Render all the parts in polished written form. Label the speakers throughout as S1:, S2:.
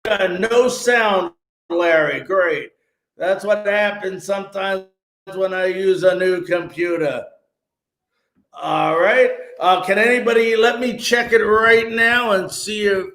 S1: No sound, Larry. Great. That's what happens sometimes when I use a new computer. All right. Can anybody let me check it right now and see if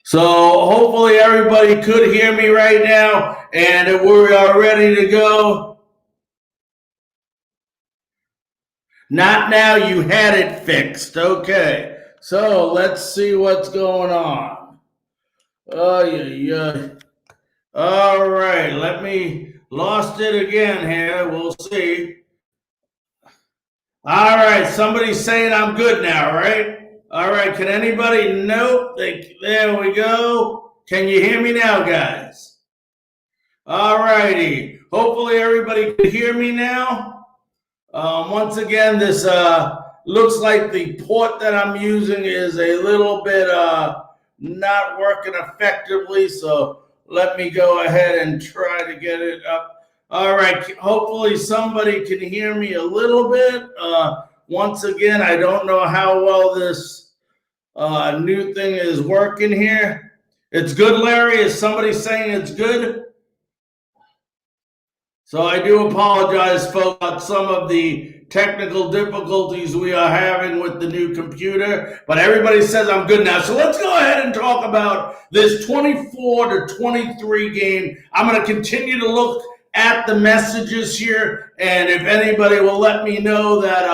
S1: so hopefully everybody could hear me right now and we are ready to go. Not now, you had it fixed. Okay. So let's see what's going on. Oh, yeah. All right. Lost it again here. We'll see. All right. Somebody's saying I'm good now, right? All right. Can anybody? Nope. There we go. Can you hear me now, guys? All righty. Hopefully everybody can hear me now. Once again, this looks like the port that I'm using is a little bit not working effectively. So let me go ahead and try to get it up. All right. Hopefully somebody can hear me a little bit. Once again, I don't know how well this new thing is working here. It's good, Larry. Is somebody saying it's good? So I do apologize, folks, about some of the technical difficulties we are having with the new computer, but everybody says I'm good now. So let's go ahead and talk about this 24-23 game. I'm going to continue to look at the messages here, and if anybody will let me know that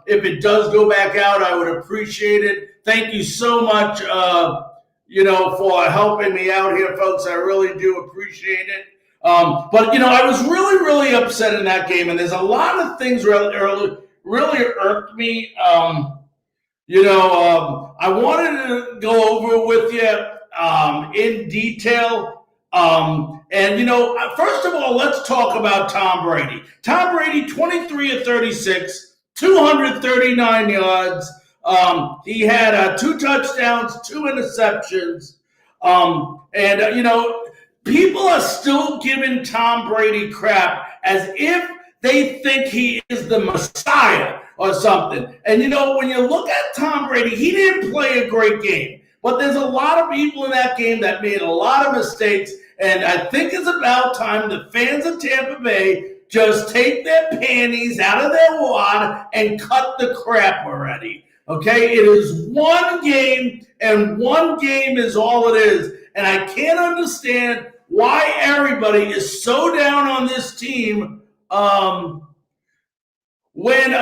S1: if it does go back out, I would appreciate it. Thank you so much, for helping me out here, folks. I really do appreciate it. But I was really, really upset in that game, and there's a lot of things really irked me. I wanted to go over with you in detail. First of all, let's talk about Tom Brady. Tom Brady, 23 of 36, 239 yards. He had 2 touchdowns, 2 interceptions. People are still giving Tom Brady crap as if they think he is the Messiah or something. And when you look at Tom Brady, he didn't play a great game. But there's a lot of people in that game that made a lot of mistakes. And I think it's about time the fans of Tampa Bay just take their panties out of their wad and cut the crap already. Okay? It is one game, and one game is all it is. And I can't understand why everybody is so down on this team when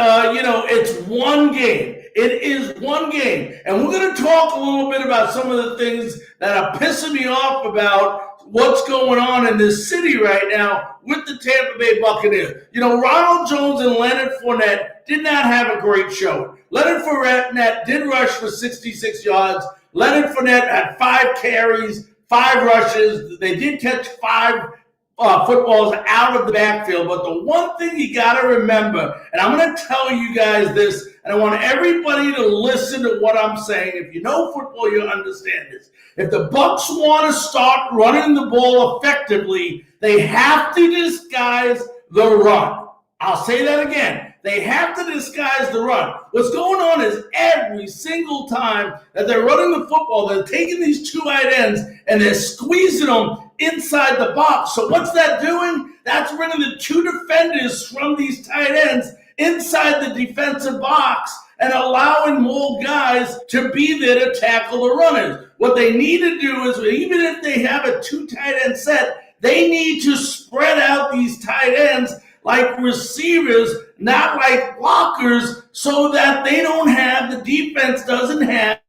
S1: it's one game. It is one game. And we're going to talk a little bit about some of the things that are pissing me off about what's going on in this city right now with the Tampa Bay Buccaneers. Ronald Jones and Leonard Fournette did not have a great show. Leonard Fournette did rush for 66 yards. Leonard Fournette had 5 carries, 5 rushes. They did catch 5 footballs out of the backfield. But the one thing you got to remember, and I'm going to tell you guys this, and I want everybody to listen to what I'm saying. If you know football, you'll understand this. If the Bucs want to start running the ball effectively, they have to disguise the run. I'll say that again. They have to disguise the run. What's going on is every single time that they're running the football, they're taking these 2 tight ends and they're squeezing them inside the box. So what's that doing? That's running the 2 defenders from these tight ends inside the defensive box and allowing more guys to be there to tackle the runners. What they need to do is, even if they have a 2 tight end set, they need to spread out these tight ends like receivers, not like blockers, so that they don't have, the defense doesn't have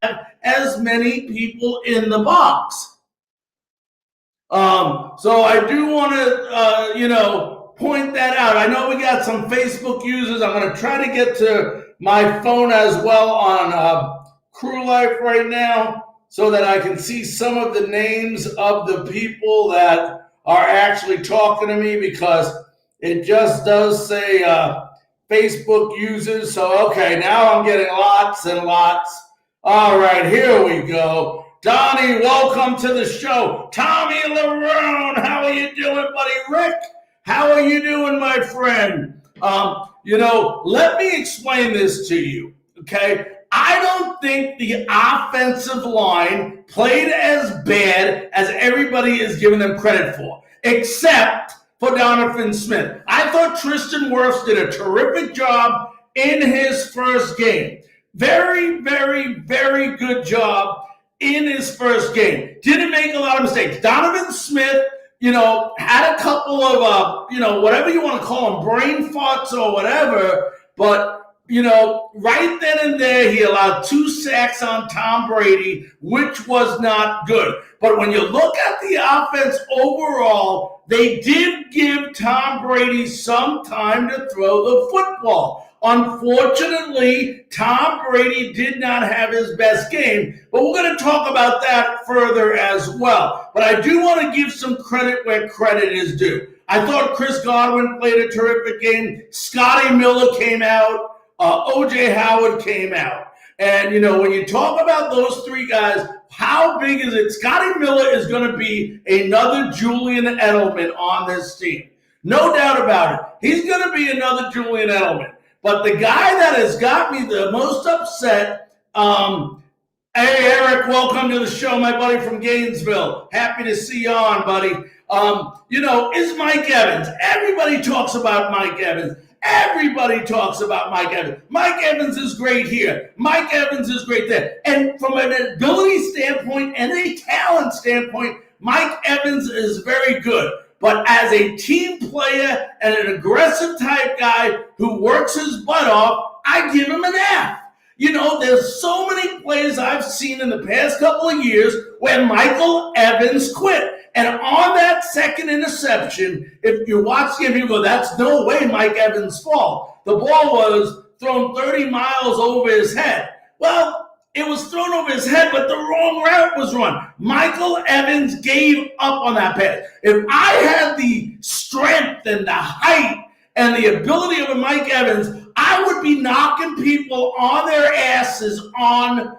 S1: as many people in the box. So I do want to, point that out. I know we got some Facebook users. I'm going to try to get to my phone as well on Crew Life right now so that I can see some of the names of the people that are actually talking to me, because it just does say Facebook users. So, okay, now I'm getting lots and lots. All right, here we go. Donnie, welcome to the show. Tommy Larone, how are you doing, buddy? Rick, how are you doing, my friend? Let me explain this to you, okay? I don't think the offensive line played as bad as everybody is giving them credit for, except for Donovan Smith. I thought Tristan Wirfs did a terrific job in his first game. Very, very, very good job in his first game. Didn't make a lot of mistakes. Donovan Smith, had a couple of, whatever you want to call them, brain farts or whatever, but, right then and there, he allowed 2 sacks on Tom Brady, which was not good. But when you look at the offense overall, they did give Tom Brady some time to throw the football. Unfortunately, Tom Brady did not have his best game, but we're going to talk about that further as well. But I do want to give some credit where credit is due. I thought Chris Godwin played a terrific game. Scotty Miller came out. O.J. Howard came out. And, when you talk about those 3 guys, how big is it? Scotty Miller is going to be another Julian Edelman on this team. No doubt about it. He's going to be another Julian Edelman. But the guy that has got me the most upset, hey, Eric, welcome to the show, my buddy from Gainesville. Happy to see you on, buddy. Is Mike Evans. Everybody talks about Mike Evans. Everybody talks about Mike Evans. Mike Evans is great here. Mike Evans is great there. And from an ability standpoint and a talent standpoint, Mike Evans is very good. But as a team player and an aggressive type guy who works his butt off, I give him an F. There's so many plays I've seen in the past couple of years where Michael Evans quit. And on that second interception, if you watch the game, you go, that's no way Mike Evans' fault. The ball was thrown 30 miles over his head. Well, it was thrown over his head, but the wrong route was run. Michael Evans gave up on that pass. If I had the strength and the height and the ability of a Mike Evans, I would be knocking people on their asses on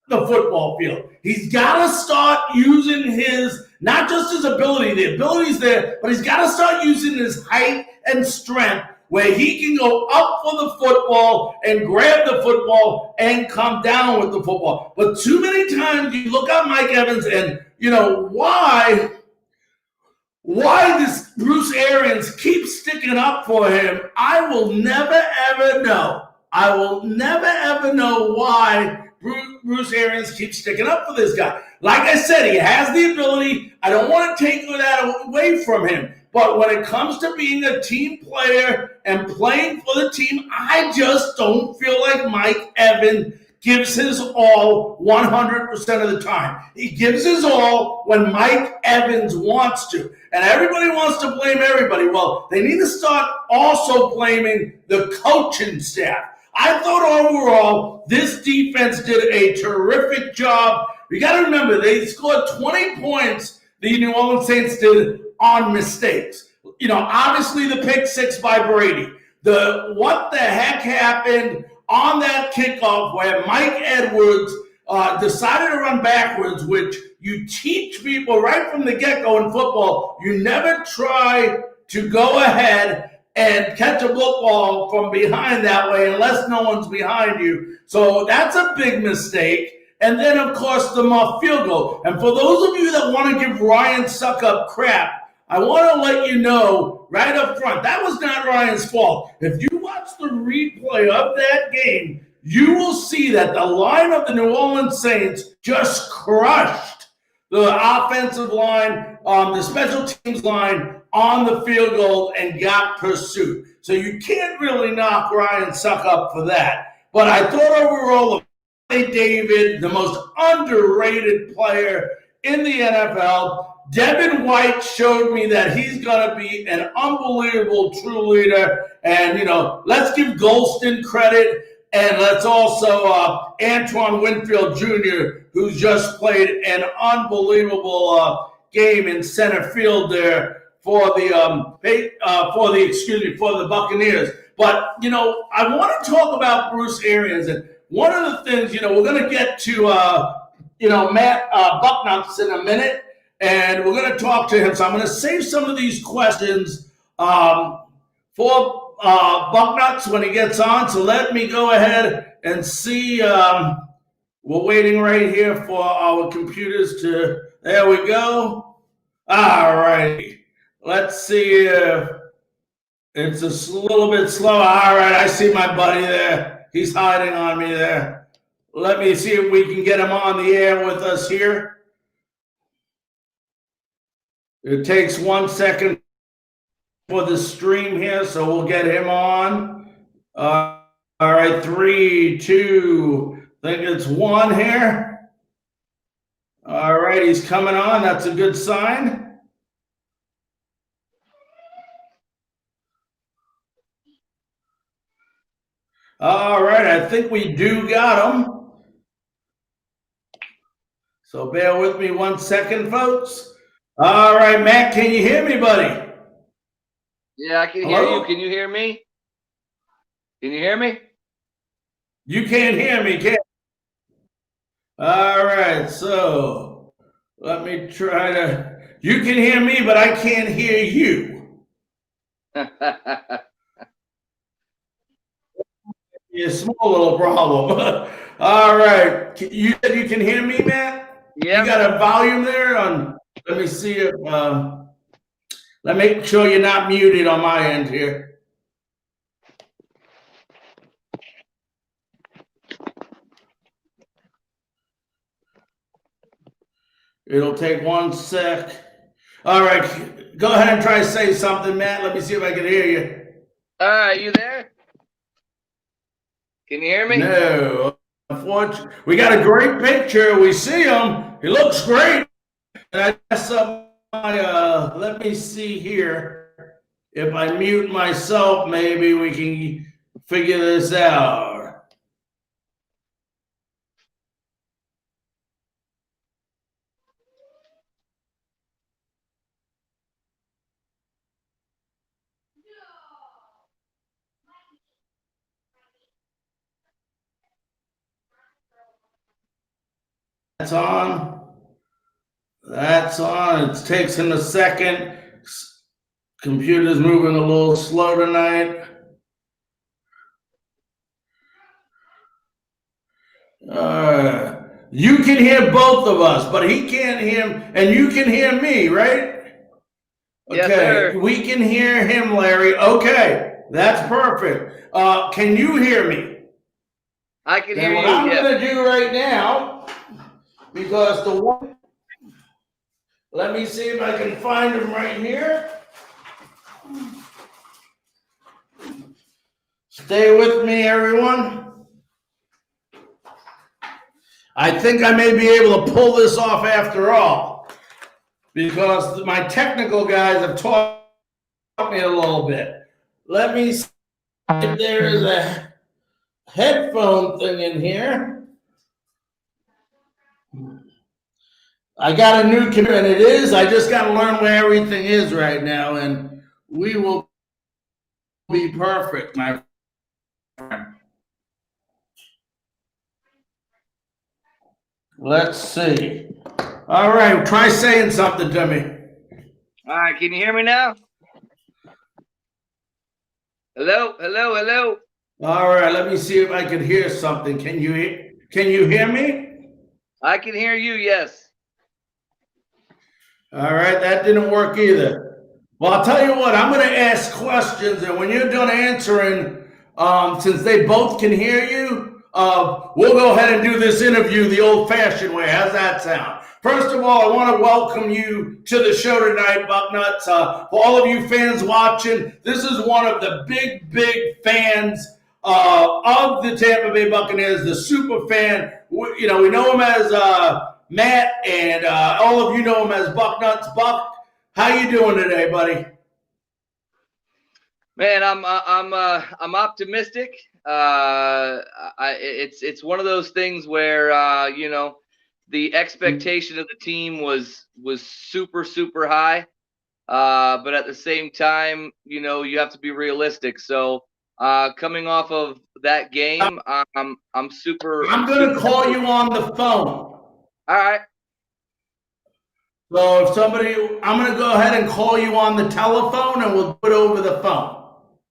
S1: the football field. He's got to start using not just his ability, the ability's there, but he's got to start using his height and strength where he can go up for the football and grab the football and come down with the football. But too many times you look at Mike Evans and, why this Bruce Arians keeps sticking up for him, I will never, ever know. I will never, ever know why Bruce Arians keeps sticking up for this guy. Like I said, he has the ability. I don't want to take that away from him. But when it comes to being a team player and playing for the team, I just don't feel like Mike Evans gives his all 100% of the time. He gives his all when Mike Evans wants to. And everybody wants to blame everybody. Well, they need to start also blaming the coaching staff. I thought overall this defense did a terrific job. You got to remember, they scored 20 points, the New Orleans Saints did, on mistakes. Obviously the pick 6 by Brady. What the heck happened on that kickoff where Mike Edwards decided to run backwards, which you teach people right from the get-go in football. You never try to go ahead and catch a football from behind that way unless no one's behind you. So that's a big mistake. And then, of course, the muff field goal. And for those of you that want to give Ryan Succop crap, I want to let you know right up front, that was not Ryan's fault. If you watch the replay of that game, you will see that the line of the New Orleans Saints just crushed the offensive line, the special teams line on the field goal and got pursuit. So you can't really knock Ryan Succop for that. But I thought overall, David, the most underrated player in the NFL. Devin White showed me that he's going to be an unbelievable true leader. And, let's give Golston credit. And let's also Antoine Winfield Jr., who's just played an unbelievable game in center field there for the Buccaneers. But I want to talk about Bruce Arians, and one of the things we're going to get to Matt Bucknuts in a minute, and we're going to talk to him. So I'm going to save some of these questions for Bucknuts when he gets on. So let me go ahead and see. We're waiting right here for our computers to. There we go. All right. Let's see if it's a little bit slow. All right. I see my buddy there. He's hiding on me there. Let me see if we can get him on the air with us here. It takes 1 second for the stream here, so we'll get him on. All right, 3, 2, I think it's 1 here. All right, he's coming on. That's a good sign. All right, I think we do got him. So bear with me 1 second, folks. All right, Matt, can you hear me, buddy?
S2: Yeah, I can hear you. Can you hear me? Can you hear me?
S1: You can't hear me, can you? All right, so let me try to. You can hear me, but I can't hear you. A small little problem. All right, you said you can hear me, Matt?
S2: Yeah.
S1: You got a volume there on. Let me see if. Let me make sure you're not muted on my end here. It'll take 1 sec. All right, go ahead and try to say something, Matt. Let me see if I can hear you.
S2: All right, you there? Can you hear me?
S1: No, unfortunately, we got a great picture. We see him. He looks great. And I guess let me see here. If I mute myself, maybe we can figure this out. That's on. That's on. It takes him a second. Computer's moving a little slow tonight. You can hear both of us, but he can't hear him, and you can hear me, right? Okay,
S2: yes, sir.
S1: We can hear him, Larry. Okay, that's perfect. Can you hear me?
S2: I can hear you.
S1: What I'm going to do right now, because let me see if I can find him right here. Stay with me, everyone. I think I may be able to pull this off after all, because my technical guys have taught me a little bit. Let me see if there is a headphone thing in here. I got a new computer, and it is. I just got to learn where everything is right now, and we will be perfect, my friend. Let's see. All right, try saying something to me.
S2: All right, can you hear me now? Hello, hello, hello.
S1: All right, let me see if I can hear something. Can you hear me?
S2: I can hear you, yes.
S1: All right, that didn't work either. Well, I'll tell you what, I'm going to ask questions, and when you're done answering, since they both can hear you, we'll go ahead and do this interview the old-fashioned way. How's that sound? First of all, I want to welcome you to the show tonight, Bucknuts. For all of you fans watching, this is one of the big fans of the Tampa Bay Buccaneers, the super fan. We know him as Matt, and all of you know him as Buck Nuts. Buck, how you doing today, buddy?
S2: Man, I'm optimistic. It's one of those things where the expectation of the team was super high, but at the same time, you have to be realistic. So coming off of that game, I'm super.
S1: I'm going to call you on the phone.
S2: All right.
S1: So I'm going to go ahead and call you on the telephone, and we'll do it over the phone.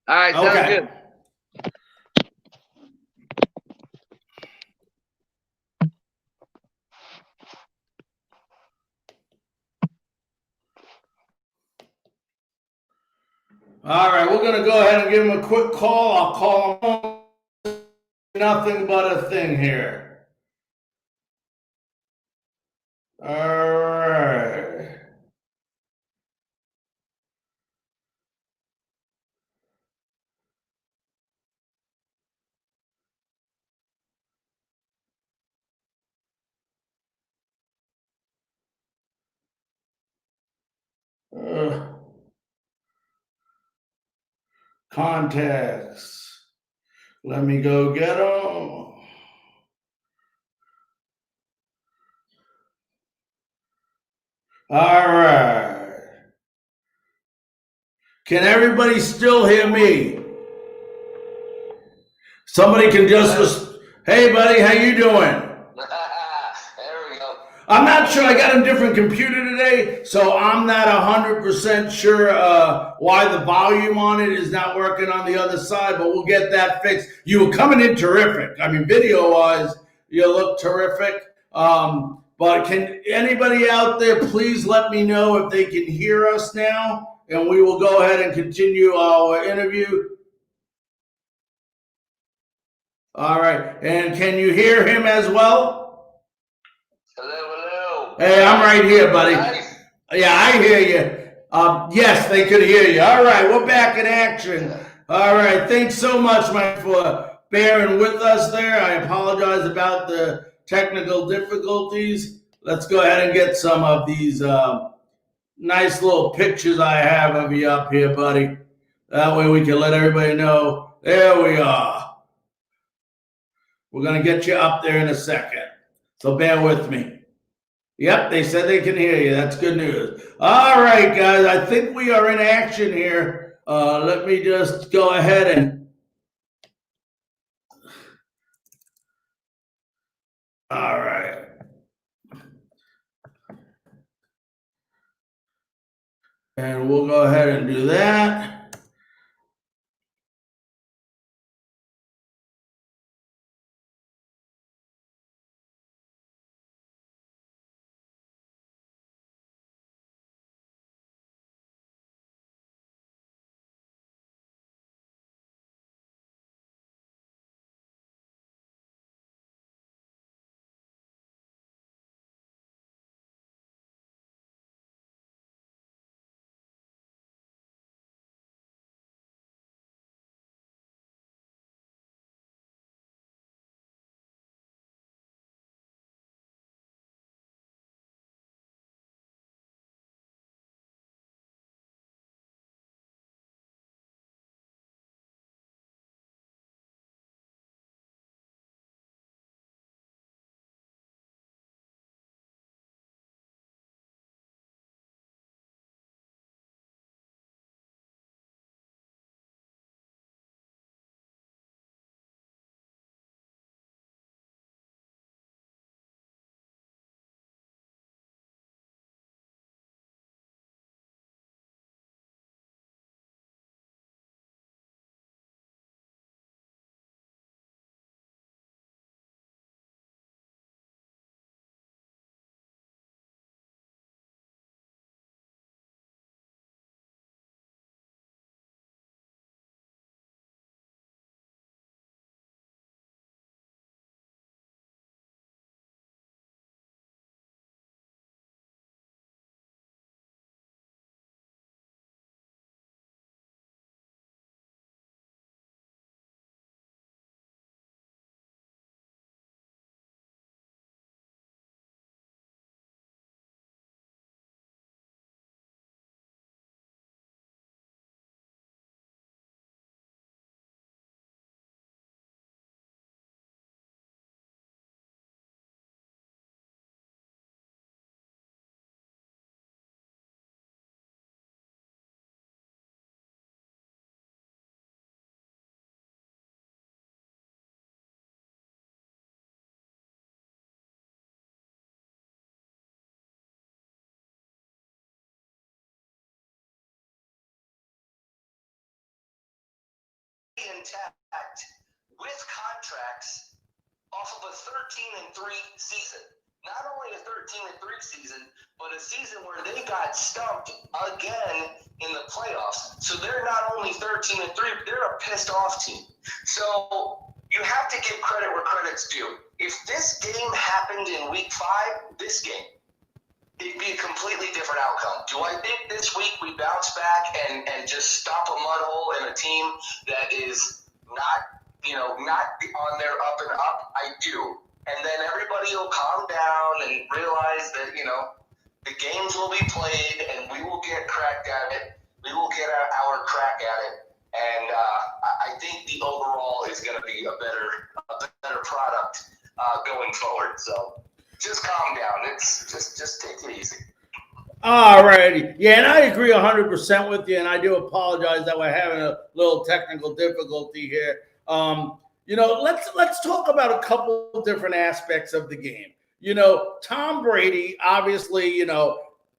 S2: All right, sounds good.
S1: All right, we're going to go ahead and give him a quick call. I'll call him. Nothing but a thing here. All right. Contacts. Let me go get them. All right. Can everybody still hear me? Somebody can hey buddy, how you doing?
S3: There we go.
S1: I'm not sure. I got a different computer today, so I'm not 100% sure why the volume on it is not working on the other side, but we'll get that fixed. You were coming in terrific. I mean, video-wise, you look terrific. But can anybody out there please let me know if they can hear us now, and we will go ahead and continue our interview. All right. And can you hear him as well?
S3: Hello.
S1: Hey, I'm right here, buddy.
S3: Nice.
S1: Yeah, I hear you. Yes, they could hear you. All right, we're back in action. All right, thanks so much, Mike, for bearing with us there. I apologize about the technical difficulties. Let's go ahead and get some of these nice little pictures I have of you up here, buddy. That way we can let everybody know. There we are. We're going to get you up there in a second. So bear with me. Yep, they said they can hear you. That's good news. All right, guys. I think we are in action here. Let me just go ahead and. All right. And we'll go ahead and do that.
S3: intact with contracts off of a 13-3 season. Not only a 13-3 season, but a season where they got stumped again in the playoffs. So they're not only 13-3, they're a pissed off team. So you have to give credit where credit's due. If this game happened in week 5, this game, it'd be a completely different outcome. Do I think this week we bounce back and just stop a mud hole in a team that is not on their up and up? I do. And then everybody will calm down and realize that, the games will be played and we will get cracked at it. We will get our crack at it. And I think the overall is going to be a better product going forward. So just calm down. It's just take it easy.
S1: All righty. Yeah, and I agree 100% with you, and I do apologize that we're having a little technical difficulty here. Let's talk about a couple of different aspects of the game. Tom Brady, obviously,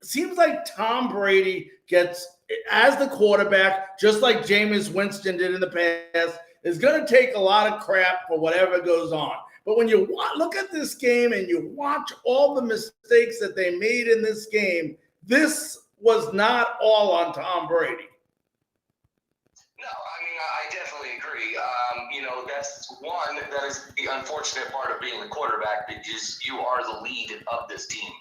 S1: seems like Tom Brady gets, as the quarterback, just like Jameis Winston did in the past, is going to take a lot of crap for whatever goes on. But when you look at this game and you watch all the mistakes that they made in this game, this was not all on Tom Brady.
S3: No, I mean, I definitely agree. That's one, that is the unfortunate part of being the quarterback, because you are the lead of this team.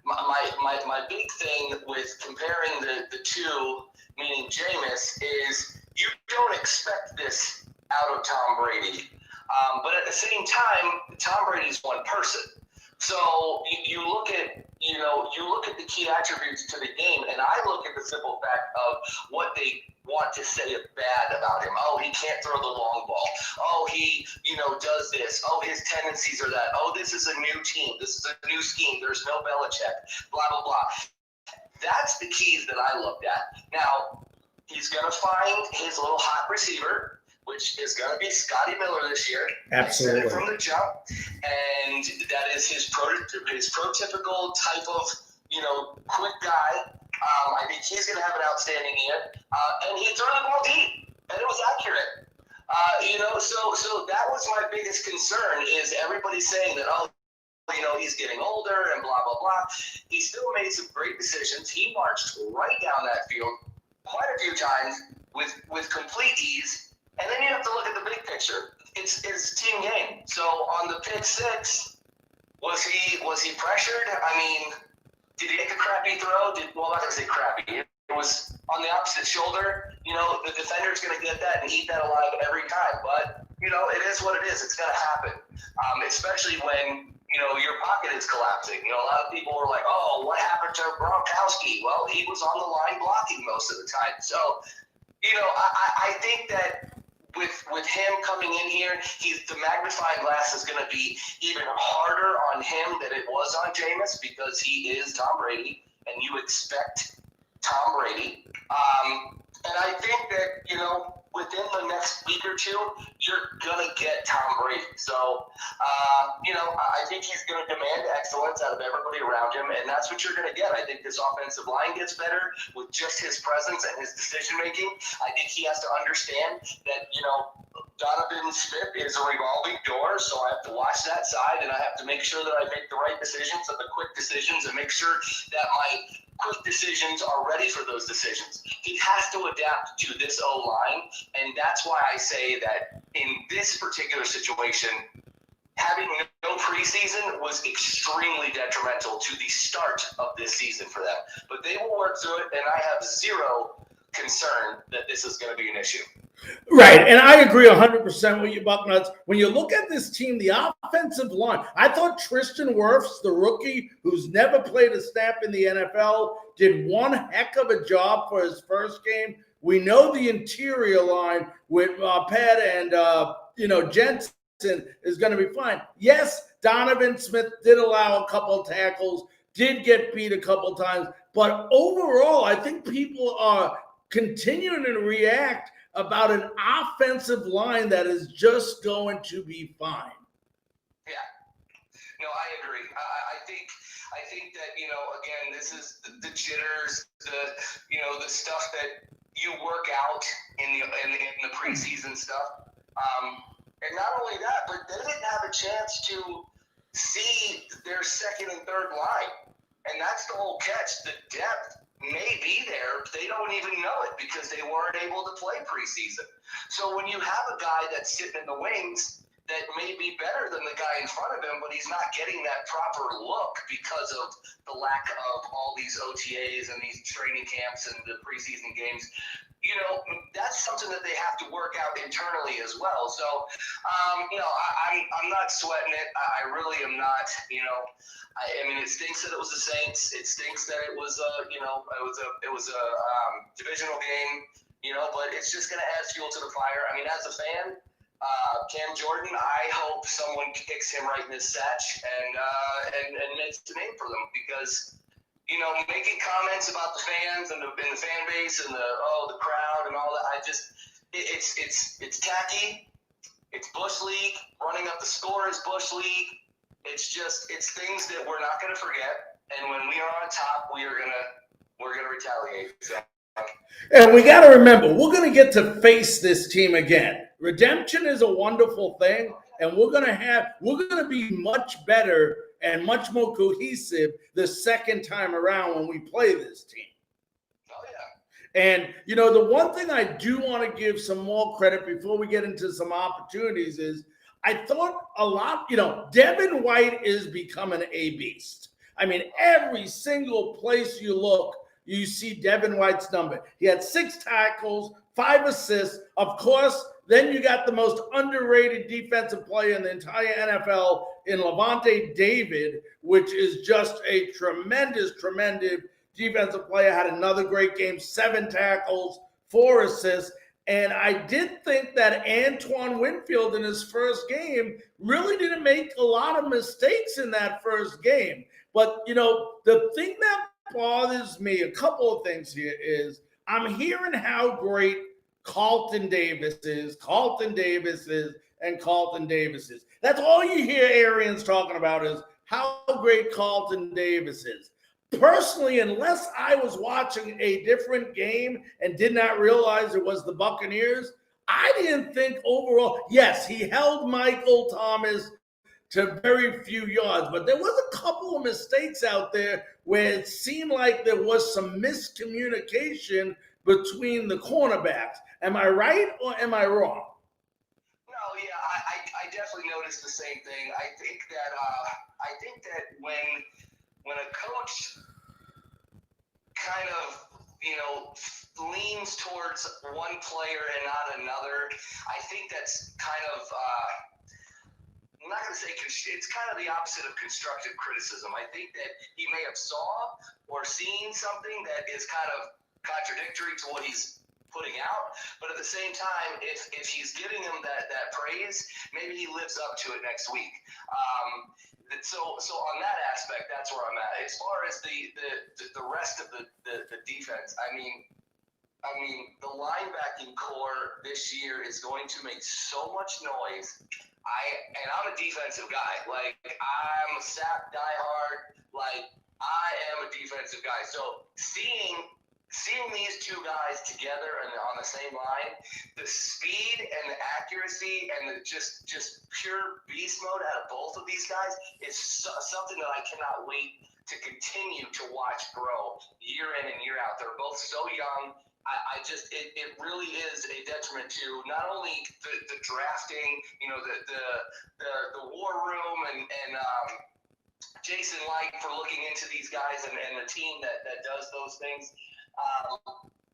S3: My big thing with comparing the two, meaning Jameis, is you don't expect this out of Tom Brady. But at the same time, Tom Brady's one person. So you look at the key attributes to the game, and I look at the simple fact of what they want to say bad about him. Oh, he can't throw the long ball. Oh, he, does this. Oh, his tendencies are that. Oh, this is a new team. This is a new scheme. There's no Belichick. Blah, blah, blah. That's the keys that I looked at. Now, he's going to find his little hot receiver, which is going to be Scotty Miller this year.
S1: Absolutely.
S3: I said it from the jump. And that is his prototypical type of, quick guy. I think he's going to have an outstanding year. And he threw the ball deep, and it was accurate. So that was my biggest concern, is everybody saying that, he's getting older and blah, blah, blah. He still made some great decisions. He marched right down that field quite a few times with complete ease. And then you have to look at the big picture. It's a team game. So on the pick six, was he pressured? I mean, did he make a crappy throw? I'm not going to say crappy. It was on the opposite shoulder. The defender's going to get that and eat that alive every time. But, it is what it is. It's going to happen, especially when, your pocket is collapsing. A lot of people were like, oh, what happened to Gronkowski? Well, he was on the line blocking most of the time. So, I think that with him coming in here, the magnifying glass is going to be even harder on him than it was on Jameis, because he is Tom Brady, and you expect Tom Brady. And I think that, within the next week or two, you're going to get Tom Brady. So, I think he's going to demand excellence out of everybody around him, and that's what you're going to get. I think this offensive line gets better with just his presence and his decision-making. I think he has to understand that, Donovan Smith is a revolving door, so I have to watch that side, and I have to make sure that I make the right decisions and the quick decisions, and make sure that my quick decisions are ready for those decisions. He has to adapt to this O-line, and that's why I say that in this particular situation, having no preseason was extremely detrimental to the start of this season for them. But they will work through it, and I have zero concern that this is going to be an issue.
S1: Right, and I agree 100% with you, Bucknuts. When you look at this team, the offensive line, I thought Tristan Wirfs, the rookie, who's never played a snap in the NFL, did one heck of a job for his first game. We know the interior line with Pat and Jensen is going to be fine. Yes, Donovan Smith did allow a couple of tackles, did get beat a couple of times, but overall, I think people are continuing to react about an offensive line that is just going to be fine.
S3: Yeah. No, I agree. I think that, again, this is the jitters, the stuff that you work out in the preseason stuff. And not only that, but they didn't have a chance to see their second and third line. And that's the whole catch. The depth may be there. They don't even know it because they weren't able to play preseason. So when you have a guy that's sitting in the wings that may be better than the guy in front of him, but he's not getting that proper look because of the lack of all these OTAs and these training camps and the preseason games, you know, that's something that they have to work out internally as well. So, you know, I'm not sweating it. I really am not. You know, I mean, it stinks that it was the Saints. It stinks that it was you know, it was a divisional game. You know, but it's just going to add fuel to the fire. I mean, as a fan, Cam Jordan, I hope someone kicks him right in his satch and makes a name for them because, you know, making comments about the fans and the fan base and the crowd and all that, it's tacky. It's Bush League. Running up the score is Bush League. It's things that we're not going to forget. And when we are on top, we're gonna retaliate. So.
S1: And we got to remember, we're going to get to face this team again. Redemption is a wonderful thing, and we're going to be much better and much more cohesive the second time around when we play this team.
S3: Oh, yeah.
S1: And, you know, the one thing I do want to give some more credit before we get into some opportunities is I thought a lot, you know, Devin White is becoming a beast. I mean, every single place you look, you see Devin White's number. He had 6 tackles, 5 assists. Of course, then you got the most underrated defensive player in the entire NFL in Levante David, which is just a tremendous defensive player. Had another great game, 7 tackles, 4 assists. And I did think that Antoine Winfield in his first game really didn't make a lot of mistakes in that first game. But, you know, the thing that bothers me, a couple of things here is I'm hearing how great Carlton Davis is. That's all you hear Arians talking about is how great Carlton Davis is. Personally, unless I was watching a different game and did not realize it was the Buccaneers, I didn't think overall, yes, he held Michael Thomas to very few yards, but there was a couple of mistakes out there where it seemed like there was some miscommunication between the cornerbacks. Am I right or am I wrong?
S3: No, yeah, I definitely noticed the same thing. I think that when a coach kind of, you know, leans towards one player and not another, I think that's kind of I'm not going to say it's kind of the opposite of constructive criticism. I think that he may have saw or seen something that is kind of contradictory to what he's putting out, but at the same time, if he's giving him that praise, maybe he lives up to it next week. So on that aspect, that's where I'm at. As far as the rest of the defense, I mean, the linebacking core this year is going to make so much noise. I'm a defensive guy. Like, I'm a SAP diehard. Like, I am a defensive guy. So seeing these two guys together and on the same line, the speed and the accuracy and the just pure beast mode out of both of these guys is something that I cannot wait to continue to watch grow year in and year out. They're both so young. It really is a detriment to not only the drafting, you know, the war room and Jason Light for looking into these guys and the team that does those things.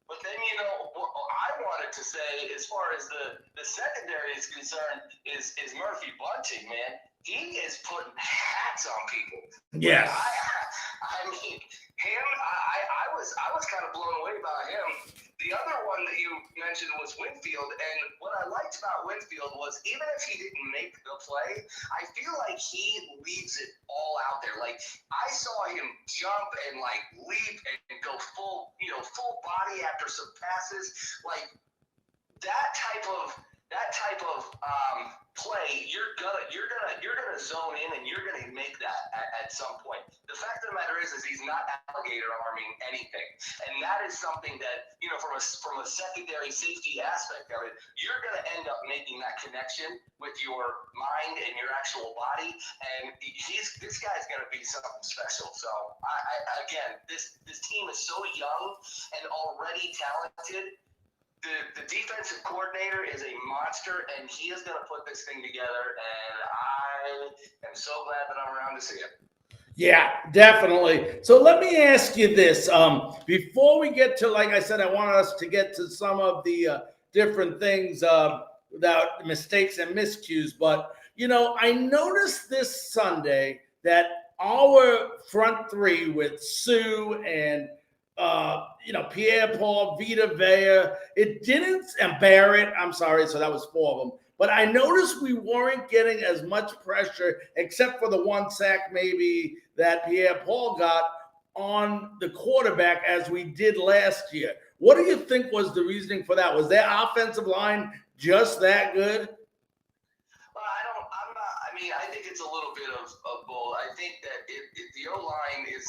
S3: But then, you know, what I wanted to say as far as the secondary is concerned is Murphy Bunting, man. He is putting hats on people.
S1: Yes.
S3: I mean, him, I was kind of blown away by him. The other one that you mentioned was Winfield, and what I liked about Winfield was even if he didn't make the play, I feel like he leaves it all out there. Like, I saw him jump and like leap and go full body after some passes. Like, that type of play, you're gonna zone in and you're gonna make that at some point. The fact of the matter is he's not alligator arming anything. And that is something that, from a secondary safety aspect of it, you're going to end up making that connection with your mind and your actual body. And this guy's going to be something special. So, again, this team is so young and already talented. The defensive coordinator is a monster, and he is going to put this thing together, and I am so glad that I'm around to see it.
S1: Yeah, definitely. So let me ask you this. Before we get to, like I said, I want us to get to some of the different things without mistakes and miscues. But, I noticed this Sunday that our front three with Sue and Pierre-Paul, Vita Vea, it didn't, and Barrett, I'm sorry, so that was 4 of them. But I noticed we weren't getting as much pressure, except for the 1 sack maybe that Pierre-Paul got on the quarterback as we did last year. What do you think was the reasoning for that? Was their offensive line just that good?
S3: Well, I think it's a little bit of both. I think that the O-line is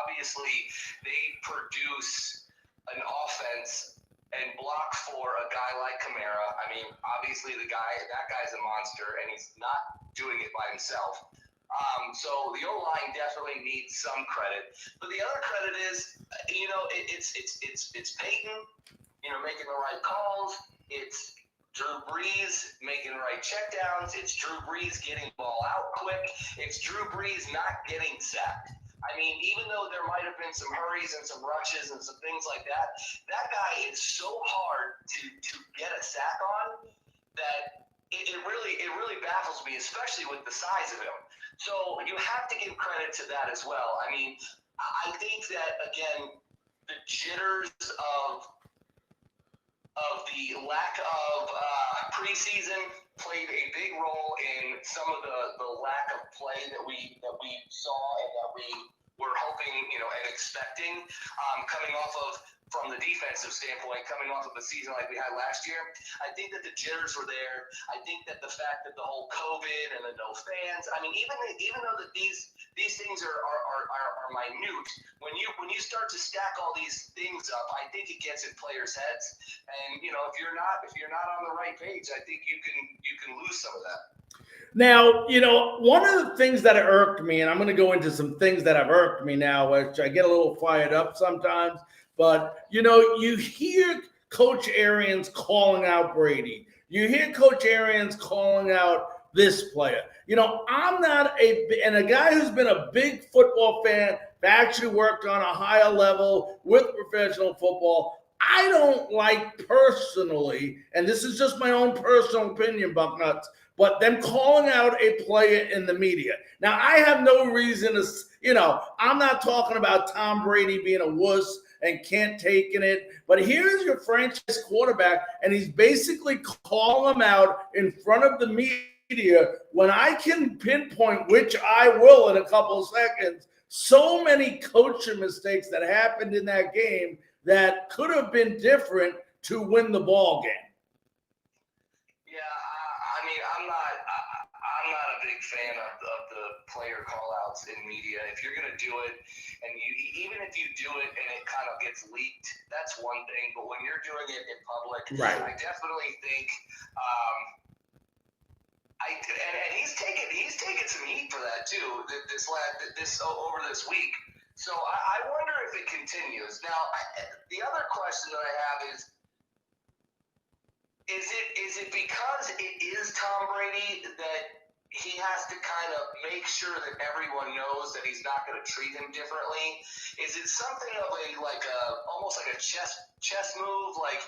S3: obviously, they produce an offense and block for a guy like Kamara. I mean, obviously that guy's a monster, and he's not doing it by himself. So the O-line definitely needs some credit. But the other credit is, it's Peyton, making the right calls. It's Drew Brees making the right checkdowns. It's Drew Brees getting the ball out quick. It's Drew Brees not getting sacked. I mean, even though there might have been some hurries and some rushes and some things like that, that guy is so hard to get a sack on that it really baffles me, especially with the size of him. So you have to give credit to that as well. I mean, I think that, again, the jitters of the lack of preseason played a big role in some of the lack of play that we saw and that we were hoping, and expecting, coming off of, from the defensive standpoint, coming off of a season like we had last year. I think that the jitters were there. I think that the fact that the whole COVID and the no fans, I mean, even though that these things are minute, when you start to stack all these things up, I think it gets in players' heads. And if you're not on the right page, I think you can lose some of that.
S1: Now, one of the things that irked me, and I'm going to go into some things that have irked me now, which I get a little fired up sometimes, but, you hear Coach Arians calling out Brady. You hear Coach Arians calling out this player. I'm not and a guy who's been a big football fan, actually worked on a higher level with professional football, I don't like personally, and this is just my own personal opinion, Bucknuts, but them calling out a player in the media. Now, I have no reason to, I'm not talking about Tom Brady being a wuss and can't take it, but here's your franchise quarterback, and he's basically calling him out in front of the media when I can pinpoint, which I will in a couple of seconds, so many coaching mistakes that happened in that game that could have been different to win the ball game.
S3: Yeah, I mean, I'm not a big fan of the player call-outs in media. If you're going to do it, and even if you do it and it kind of gets leaked, that's one thing. But when you're doing it in public,
S1: right.
S3: I definitely think and he's taken some heat for that too. This over this week. So I wonder if it continues. Now, the other question that I have is it because it is Tom Brady that he has to kind of make sure that everyone knows that he's not going to treat him differently? Is it something of almost like a chess move? Like,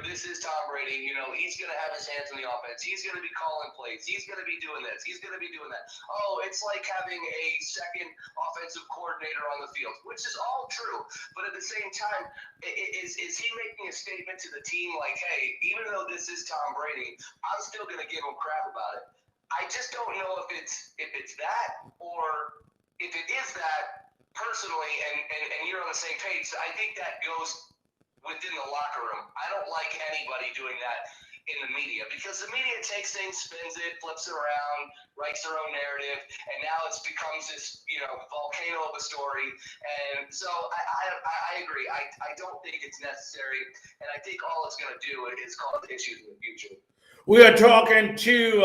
S3: this is Tom Brady. He's going to have his hands in the offense. He's going to be calling plays. He's going to be doing this. He's going to be doing that. Oh, it's like having a second offensive coordinator on the field, which is all true. But at the same time, is he making a statement to the team like, hey, even though this is Tom Brady, I'm still going to give him crap about it? I just don't know if it's that, or if it is that personally, and you're on the same page. I think that goes within the locker room. I don't like anybody doing that in the media, because the media takes things, spins it, flips it around, writes their own narrative, and now it becomes this, volcano of a story. And so I agree. I don't think it's necessary, and I think all it's going to do is cause issues in the future.
S1: We are talking to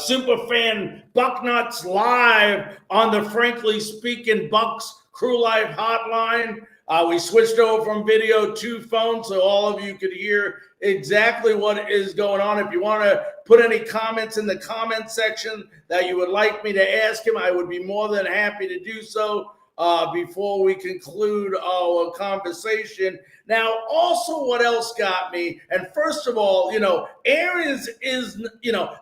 S1: Superfan Bucknuts live on the Frankly Speaking Bucs Crew Life Hotline. We switched over from video to phone so all of you could hear exactly what is going on. If you want to put any comments in the comment section that you would like me to ask him, I would be more than happy to do so before we conclude our conversation. Now, also what else got me, and first of all, Aaron is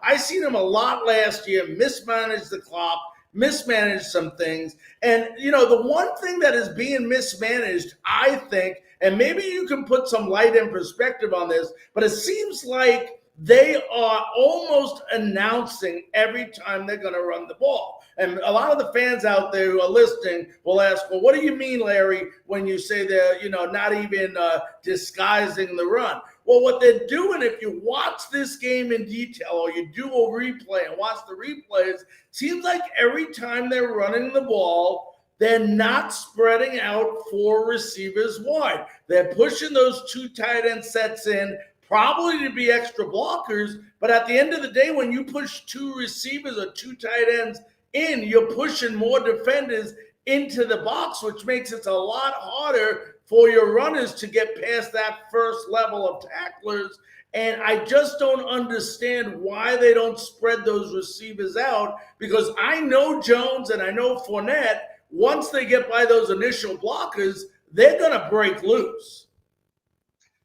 S1: I seen him a lot last year, mismanaged the clock, mismanaged some things. And, the one thing that is being mismanaged, I think, and maybe you can put some light and perspective on this, but it seems like they are almost announcing every time they're going to run the ball. And a lot of the fans out there who are listening will ask, well, what do you mean, Larry, when you say they're, not even disguising the run? Well, what they're doing, if you watch this game in detail or you do a replay and watch the replays, seems like every time they're running the ball, they're not spreading out four receivers wide. They're pushing those two tight end sets in, probably to be extra blockers, but at the end of the day, when you push two receivers or two tight ends in, you're pushing more defenders into the box, which makes it a lot harder for your runners to get past that first level of tacklers. And I just don't understand why they don't spread those receivers out, because I know Jones and I know Fournette, once they get by those initial blockers, they're going to break loose.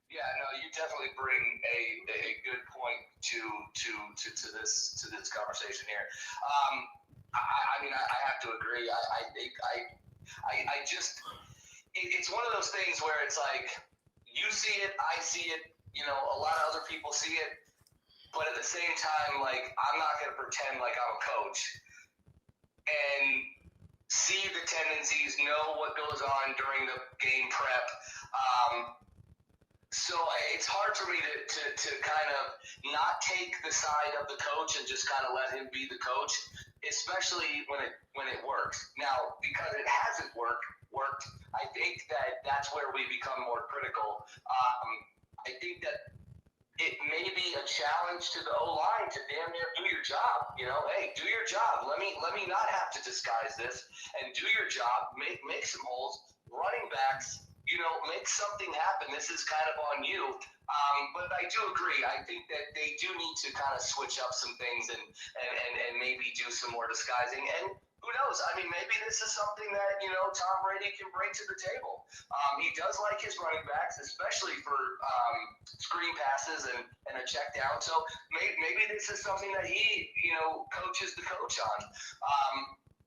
S3: Yeah, no, you definitely bring a good point to this conversation here. I have to agree. I think it's one of those things where it's like you see it, I see it, a lot of other people see it, but at the same time, like, I'm not going to pretend like I'm a coach and see the tendencies, know what goes on during the game prep. So it's hard for me to kind of not take the side of the coach and just kind of let him be the coach, especially when it works. Now, because it hasn't worked, I think that's where we become more critical. I think that it may be a challenge to the O-line to damn near do your job. Hey, do your job. Let me not have to disguise this and do your job. Make some holes. Running backs, make something happen. This is kind of on you. But I do agree. I think that they do need to kind of switch up some things and maybe do some more disguising. And who knows? Maybe this is something that, Tom Brady can bring to the table. He does like his running backs, especially for screen passes and a check down. So maybe this is something that he, coaches the coach on.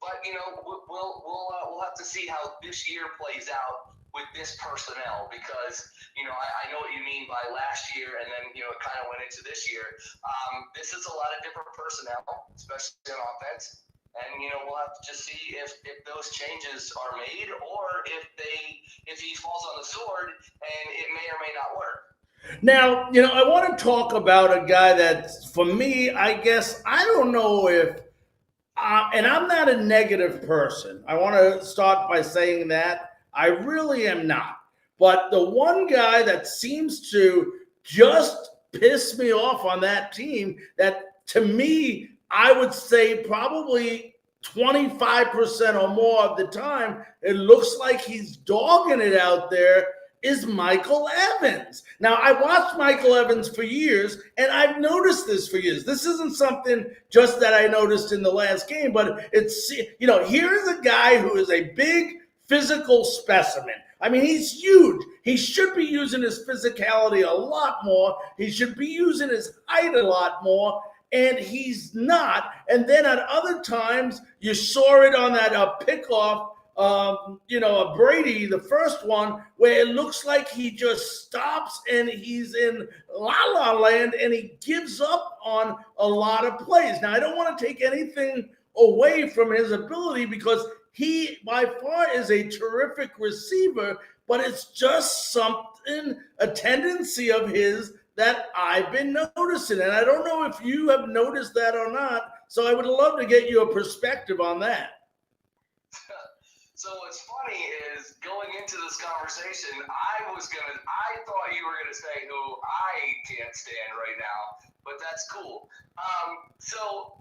S3: But we'll have to see how this year plays out with this personnel, because I know what you mean by last year, and then it kind of went into this year. This is a lot of different personnel, especially on offense, and we'll have to just see if those changes are made, or if he falls on the sword and it may or may not work.
S1: Now, I want to talk about a guy that, for me, I guess, I don't know if, and I'm not a negative person. I want to start by saying that. I really am not. But the one guy that seems to just piss me off on that team, that to me, I would say probably 25% or more of the time, it looks like he's dogging it out there, is Michael Evans. Now, I watched Michael Evans for years, and I've noticed this for years. This isn't something just that I noticed in the last game, but it's, here's a guy who is a big physical specimen. He's huge. He should be using his physicality a lot more. He should be using his height a lot more, and he's not. And then at other times, you saw it on that pickoff, Brady, the first one, where it looks like he just stops and he's in la-la land and he gives up on a lot of plays. Now, I don't want to take anything away from his ability, because he, by far, is a terrific receiver, but it's just something, a tendency of his that I've been noticing. And I don't know if you have noticed that or not. So I would love to get your perspective on that.
S3: So what's funny is going into this conversation, I thought you were gonna say who I can't stand right now, but that's cool. So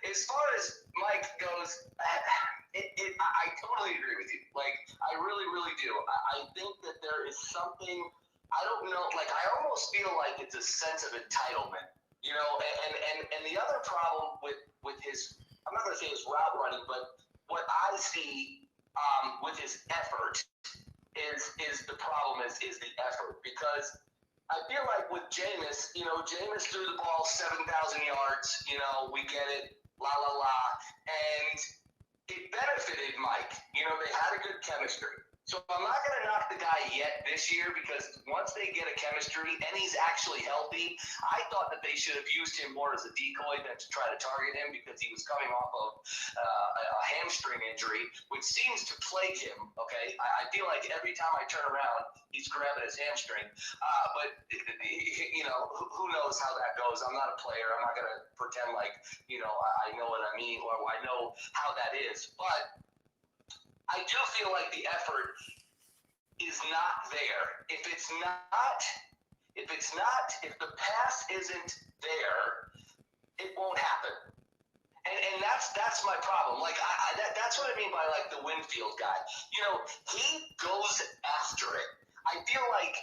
S3: as far as Mike goes, I totally agree with you. Like, I really, really do. I think that there is something, I don't know, like, I almost feel like it's a sense of entitlement, you know, and the other problem with his, I'm not gonna say his route running, but what I see with his effort is the problem is the effort, because I feel like with Jameis, you know, Jameis threw the ball 7,000 yards, you know, we get it, la la la, and it benefited Mike. You know, they had a good chemistry. So I'm not going to knock the guy yet this year, because once they get a chemistry and he's actually healthy, I thought that they should have used him more as a decoy than to try to target him, because he was coming off of a hamstring injury, which seems to plague him. Okay, I feel like every time I turn around, he's grabbing his hamstring. But you know, who knows how that goes? I'm not a player. I'm not going to pretend like, you know, I know what I mean, or I know how that is. But I do feel like the effort is not there. If the pass isn't there, it won't happen. And that's my problem. Like, that's what I mean by, like, the Winfield guy. You know, he goes after it. I feel like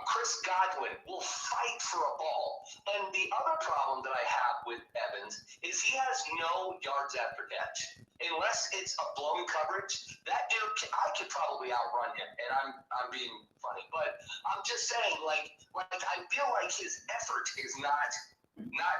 S3: Chris Godwin will fight for a ball. And the other problem that I have with Evans is he has no yards after catch. Unless it's a blown coverage, that dude, I could probably outrun him. And I'm being funny, but I'm just saying, like I feel like his effort is not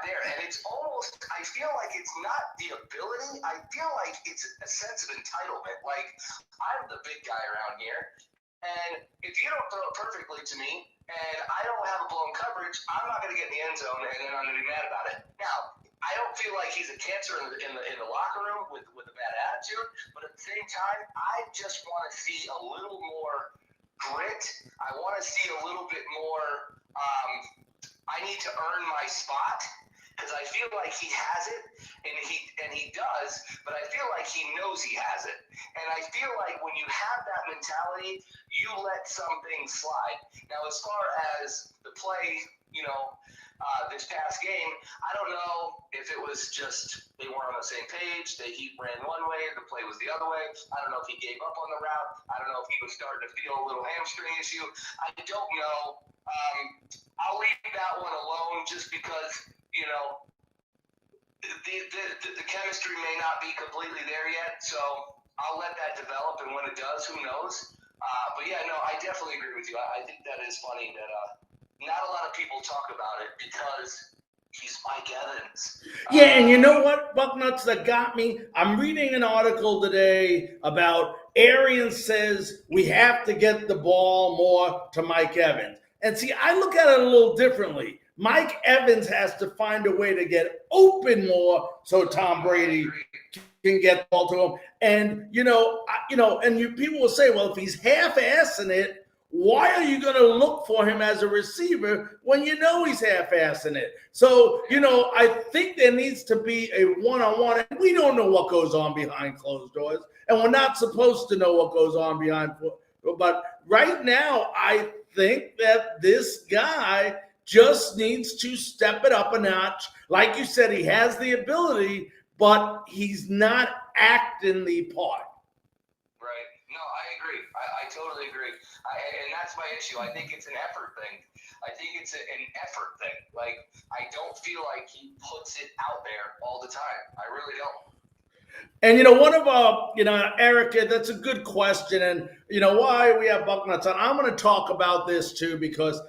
S3: there. And it's almost, I feel like it's not the ability. I feel like it's a sense of entitlement. Like, I'm the big guy around here, and if you don't throw it perfectly to me and I don't have a blown coverage, I'm not going to get in the end zone, and then I'm going to be mad about it. Now, I don't feel like he's a cancer in the locker room with a bad attitude, but at the same time, I just want to see a little more grit. I want to see a little bit more. I need to earn my spot, because I feel like he has it, and he does, but I feel like he knows he has it. And I feel like when you have that mentality, you let some things slide. Now, as far as the play, you know, this past game, I don't know if it was just they weren't on the same page. He ran one way, the play was the other way. I don't know if he gave up on the route. I don't know if he was starting to feel a little hamstring issue. I don't know. I'll leave that one alone, just because, you know, the chemistry may not be completely there yet. So I'll let that develop, and when it does, who knows? But yeah, no, I definitely agree with you. I think that is funny that not a lot of people talk about it, because he's Mike Evans.
S1: Yeah, and you know what, Bucknuts, that got me? I'm reading an article today about Arian says we have to get the ball more to Mike Evans. And see, I look at it a little differently. Mike Evans has to find a way to get open more so Tom Brady can get the ball to him. And, people will say, well, if he's half-assing it, why are you going to look for him as a receiver when you know he's half-assing it? So, I think there needs to be a one-on-one. And we don't know what goes on behind closed doors, and we're not supposed to know what goes on behind. But right now, I think that this guy just needs to step it up a notch. Like you said, he has the ability, but he's not acting the part.
S3: Right. No, I agree. I totally agree. And that's my issue. I think it's an effort thing. I think it's an effort thing. Like, I don't feel like he puts it out there all the time. I really don't.
S1: And, one of our, Erica, that's a good question. And, why we have Bucknuts on. I'm going to talk about this too, because,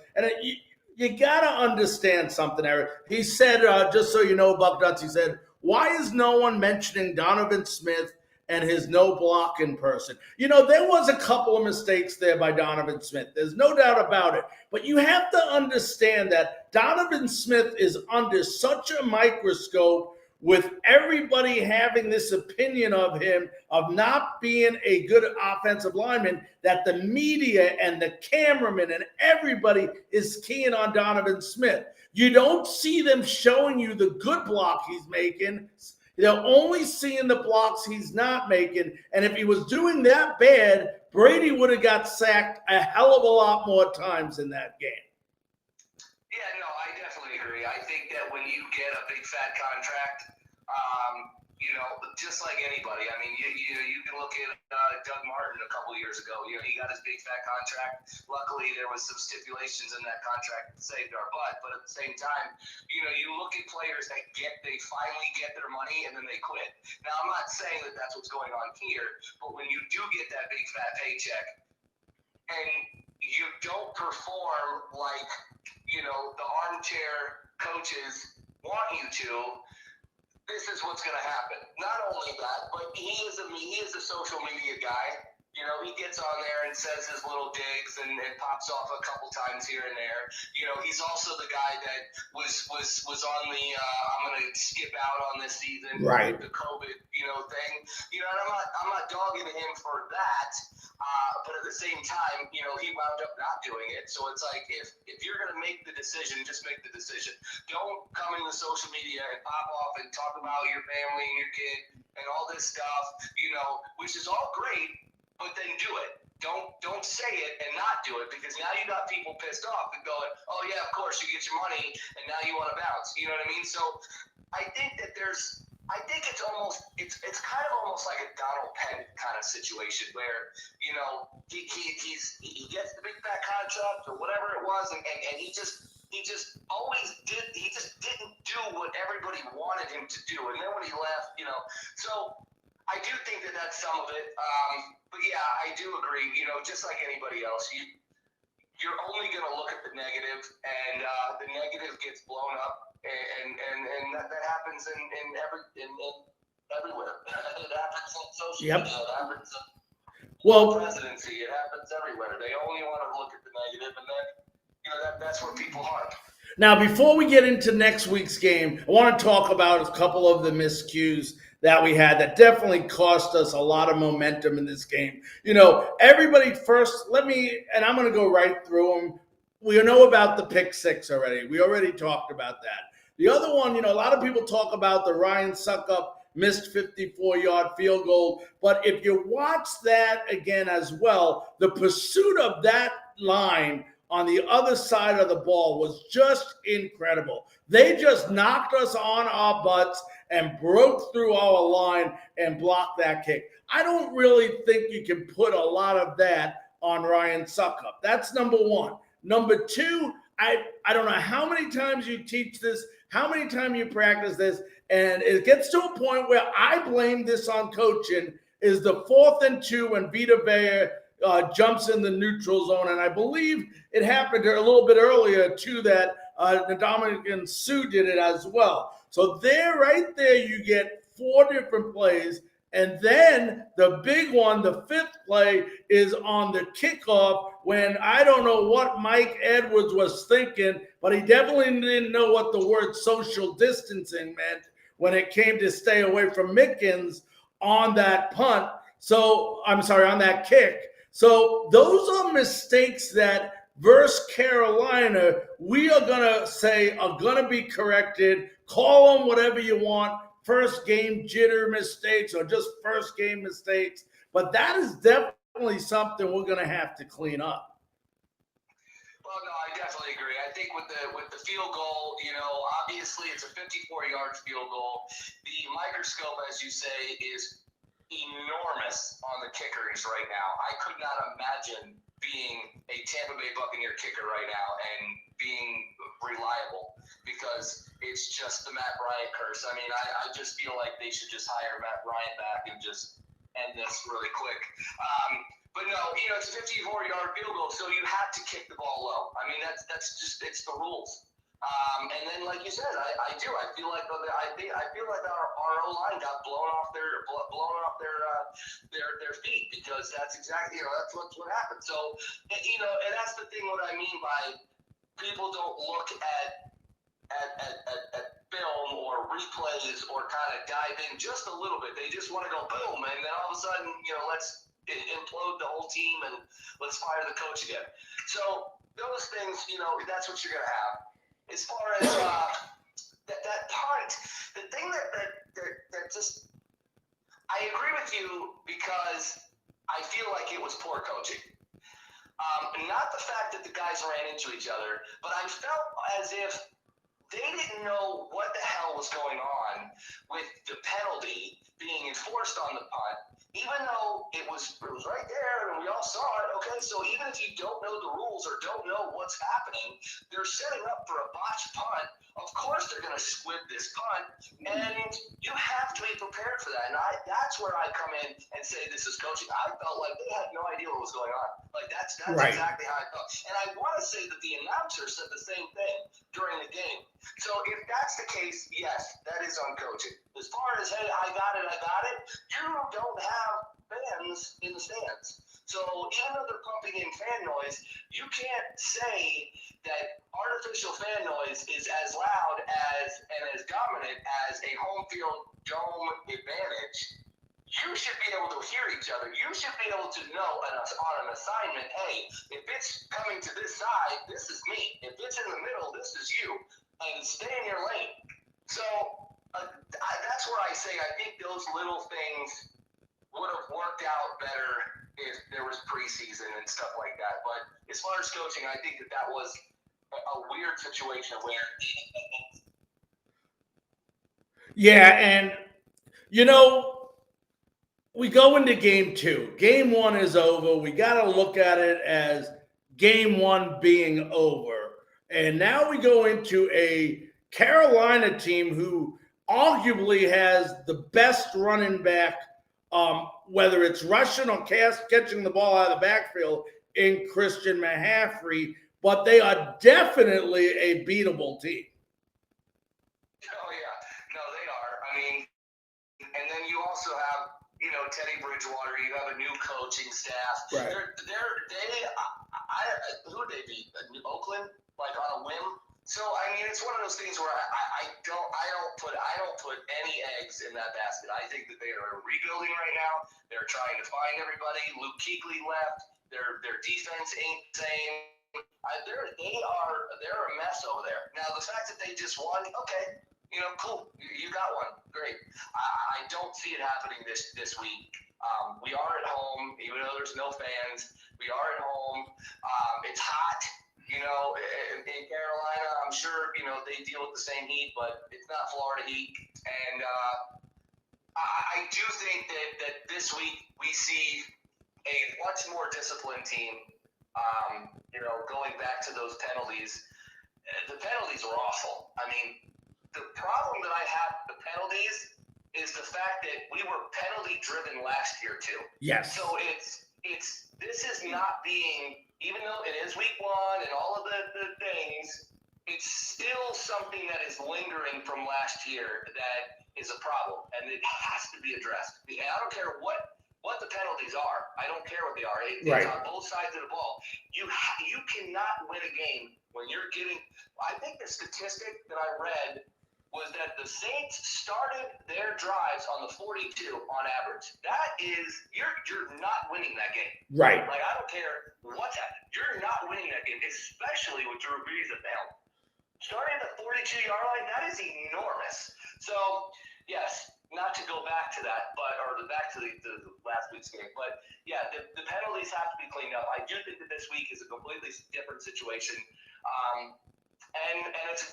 S1: you got to understand something, Eric. He said, just so you know, Bucknuts, he said, why is no one mentioning Donovan Smith and his no block in person? There was a couple of mistakes there by Donovan Smith. There's no doubt about it. But you have to understand that Donovan Smith is under such a microscope with everybody having this opinion of him of not being a good offensive lineman, that the media and the cameraman and everybody is keying on Donovan Smith. You don't see them showing you the good block he's making. They're only seeing the blocks he's not making. And if he was doing that bad, Brady would have got sacked a hell of a lot more times in that game.
S3: Yeah, no, I definitely agree. I think that when you get a big fat contract, just like anybody, I mean, you can look at Doug Martin a couple years ago. He got his big fat contract. Luckily, there was some stipulations in that contract that saved our butt. But at the same time, you look at players that they finally get their money and then they quit. Now, I'm not saying that that's what's going on here, but when you do get that big fat paycheck and you don't perform like the armchair coaches want you to, this is what's going to happen. Not only that, but he is a social media guy. He gets on there and says his little digs and pops off a couple times here and there. He's also the guy that was on the I'm going to skip out on this season,
S1: right?
S3: The COVID thing. And I'm not dogging him for that. But at the same time, he wound up not doing it. So it's like if you're going to make the decision, just make the decision. Don't come into social media and pop off and talk about your family and your kid and all this stuff, which is all great. But then do it. Don't say it and not do it, because now you got people pissed off and going, oh yeah, of course you get your money and now you want to bounce. You know what I mean? So I think that it's kind of almost like a Donald Penn kind of situation where he gets the big fat contract or whatever it was, and he just always did. He just didn't do what everybody wanted him to do, and then when he left, so. I do think that that's some of it, but yeah, I do agree. Just like anybody else, you're only going to look at the negative, and the negative gets blown up, and that happens in everywhere. It happens on social media. It happens in presidency. It happens everywhere. They only want to look at the negative, and then that's where people harp.
S1: Now, before we get into next week's game, I want to talk about a couple of the miscues that we had that definitely cost us a lot of momentum in this game. Everybody first, and I'm going to go right through them. We know about the pick six already. We already talked about that. The other one, a lot of people talk about the Ryan Suckup missed 54-yard field goal. But if you watch that again as well, the pursuit of that line on the other side of the ball was just incredible. They just knocked us on our butts and broke through our line and blocked that kick. I don't really think you can put a lot of that on Ryan Suckup. That's number one. Number two, I don't know how many times you teach this, how many times you practice this, and it gets to a point where I blame this on coaching, is the 4th and 2 when Vita Vea jumps in the neutral zone. And I believe it happened a little bit earlier too that Ndamukong Suh did it as well. So right there, you get 4 different plays. And then the big one, the 5th play, is on the kickoff when I don't know what Mike Edwards was thinking, but he definitely didn't know what the word social distancing meant when it came to stay away from Mickens on that punt. On that kick. So those are mistakes that versus Carolina, we are going to say are going to be corrected. Call them whatever you want. First game jitter mistakes or just first game mistakes. But that is definitely something we're going to have to clean up.
S3: Well, no, I definitely agree. I think with the field goal, obviously it's a 54-yard field goal. The microscope, as you say, is enormous on the kickers right now. I could not imagine being a Tampa Bay Buccaneer kicker right now and being reliable, because it's just the Matt Bryant curse. I mean, I just feel like they should just hire Matt Bryant back and just end this really quick. But no, it's a 54-yard field goal, so you have to kick the ball low. I mean, it's the rules. And then, like you said, I feel like our O-line got blown off their feet, because that's exactly that's what happened. So and that's the thing. What I mean by people don't look at film or replays or kind of dive in just a little bit. They just want to go boom, and then all of a sudden, let's implode the whole team and let's fire the coach again. So those things, that's what you're going to have. As far as that punt, the thing that just, I agree with you because I feel like it was poor coaching. Not the fact that the guys ran into each other, but I felt as if they didn't know what the hell was going on with the penalty being enforced on the punt, even though it was right there and we all saw it. Okay, so even if you don't know the rules or don't know what's happening, they're setting up for a botched punt. Of course they're going to squib this punt, and you have to be prepared for that. And that's where I come in and say this is coaching. I felt like they had no idea what was going on. Like that's
S1: Right.
S3: exactly how I felt. And I want to say that the announcer said the same thing during the game. So if that's the case, yes, that is on coaching. As far as, hey, I got it, you don't have fans in the stands. So even though they're pumping in fan noise, you can't say that artificial fan noise is as loud as and as dominant as a home field dome advantage. You should be able to hear each other. You should be able to know on an assignment, hey, if it's coming to this side, this is me. If it's in the middle, this is you. And stay in your lane. So that's where I say I think those little things would have worked out better if there was preseason and stuff like that. But as far as coaching, I think that was a weird situation where.
S1: Yeah, and we go into game 2. Game 1 is over. We got to look at it as game 1 being over. And now we go into a Carolina team who arguably has the best running back, whether it's rushing or catching the ball out of the backfield, in Christian McCaffrey. But they are definitely a beatable team.
S3: Oh, yeah. No, they are. I mean, and then you also have, Teddy Bridgewater. You have a new coaching staff.
S1: Right.
S3: Who would they be? Oakland? Like on a whim? So, I mean, it's one of those things where I don't put any eggs in that basket. I think that they are rebuilding right now. They're trying to find everybody. Luke Kuechly left. Their defense ain't the same. They're a mess over there. Now, the fact that they just won, okay, cool. You got one. Great. I don't see it happening this week. We are at home, even though there's no fans. We are at home. It's hot. In Carolina, I'm sure, they deal with the same heat, but it's not Florida heat. And I do think that this week we see a much more disciplined team, going back to those penalties. The penalties were awful. I mean, the problem that I have with the penalties is the fact that we were penalty-driven last year, too.
S1: Yes.
S3: So this is not being, even though it is week 1 and all of the things, it's still something that is lingering from last year that is a problem, and it has to be addressed. And I don't care what the penalties are. I don't care what they are. It's
S1: Right.
S3: on both sides of the ball. You cannot win a game when you're getting – I think the statistic that I read was that the Saints started their drives on the 42 on average. That is, you're not winning that game.
S1: Right.
S3: Like, I don't care what's happening. You're not winning that game, especially with Drew Brees at the helm. Starting at the 42-yard line, that is enormous. So, yes, not to go back to that, back to the last week's game, but yeah, the penalties have to be cleaned up. I do think that this week is a completely different situation. And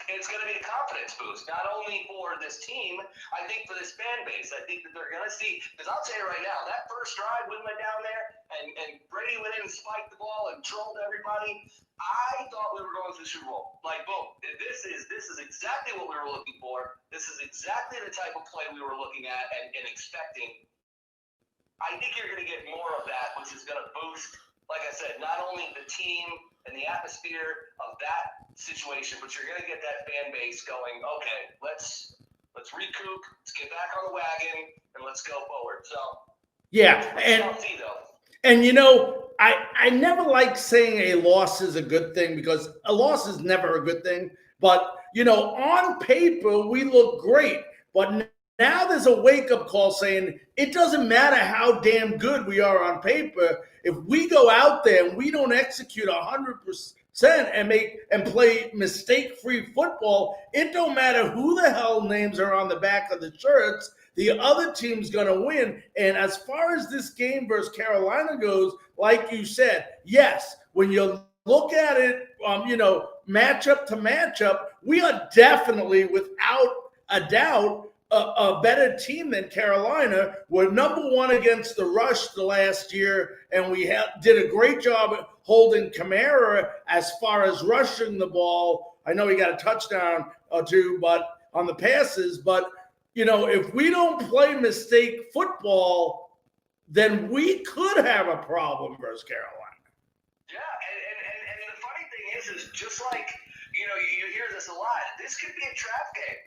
S3: it's going to be a confidence boost, not only for this team, I think for this fan base. I think that they're going to see, because I'll tell you right now, that first drive we went down there and Brady went in and spiked the ball and trolled everybody, I thought we were going to the Super Bowl. Like, boom, this is exactly what we were looking for. This is exactly the type of play we were looking at and expecting. I think you're going to get more of that, which is going to boost, like I said, not only the team and the atmosphere of that situation, but you're going to get that fan base going, okay, let's recoup, let's get back on the wagon, and let's go forward. So,
S1: yeah, and I never like saying a loss is a good thing, because a loss is never a good thing. But on paper we look great. But now there's a wake-up call saying it doesn't matter how damn good we are on paper. If we go out there and we don't execute 100% and play mistake-free football, it don't matter who the hell names are on the back of the shirts. The other team's going to win. And as far as this game versus Carolina goes, like you said, yes, when you look at it, matchup to matchup, we are definitely, without a doubt, a better team than Carolina. We're number one against the rush the last year, and we did a great job at holding Kamara as far as rushing the ball. I know he got a touchdown or two, but on the passes. But if we don't play mistake football, then we could have a problem versus Carolina.
S3: Yeah, and the funny thing is just like you hear this a lot. This could be a trap game.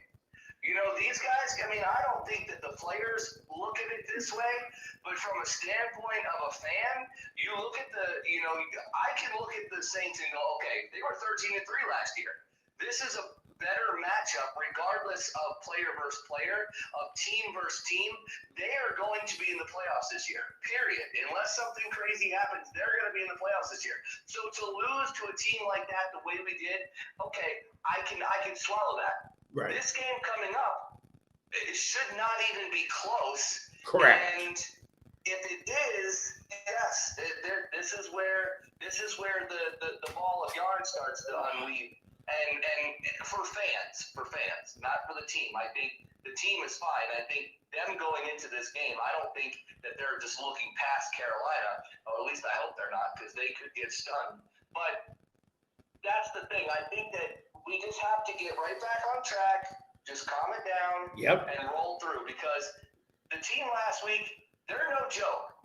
S3: These guys, I don't think that the players look at it this way, but from a standpoint of a fan, you look at I can look at the Saints and go, okay, they were 13-3 last year. This is a better matchup regardless of player versus player, of team versus team. They are going to be in the playoffs this year, period. Unless something crazy happens, they're going to be in the playoffs this year. So to lose to a team like that the way we did, okay, I can swallow that.
S1: Right.
S3: This game coming up, it should not even be close.
S1: Correct.
S3: And if it is, yes, this is where the ball of yarn starts to unweave. And for fans, not for the team. I think the team is fine. I think them going into this game, I don't think that they're just looking past Carolina, or at least I hope they're not, because they could get stunned. But that's the thing. I think that we just have to get right back on track, just calm it down, and roll through, because the team last week, they're no joke.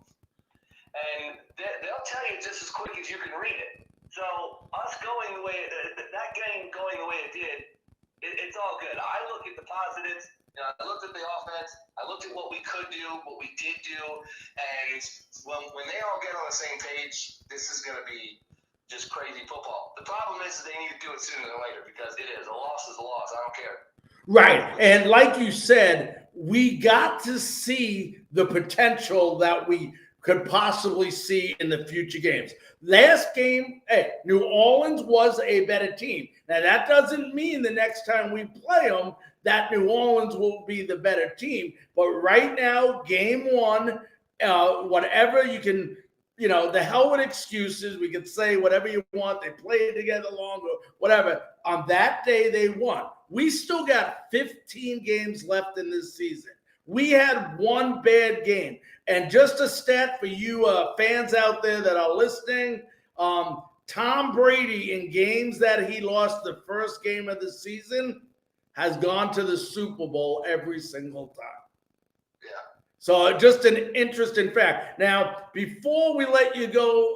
S3: And they'll tell you just as quick as you can read it. So us going the way that game going the way it did, it's all good. I look at the positives. I looked at the offense. I looked at what we could do, what we did do, and when they all get on the same page, this is going to be just crazy football. The problem is they need to do it sooner than later, because it is. A loss is a loss. I don't care.
S1: Right. And like you said, we got to see the potential that we could possibly see in the future games. Last game, New Orleans was a better team. Now, that doesn't mean the next time we play them that New Orleans will be the better team. But right now, game one, whatever you can, the hell with excuses. We can say whatever you want. They played together longer, whatever. On that day, they won. We still got 15 games left in this season. We had one bad game. And just a stat for you fans out there that are listening, Tom Brady, in games that he lost the first game of the season, has gone to the Super Bowl every single time.
S3: Yeah.
S1: So just an interesting fact. Now, before we let you go,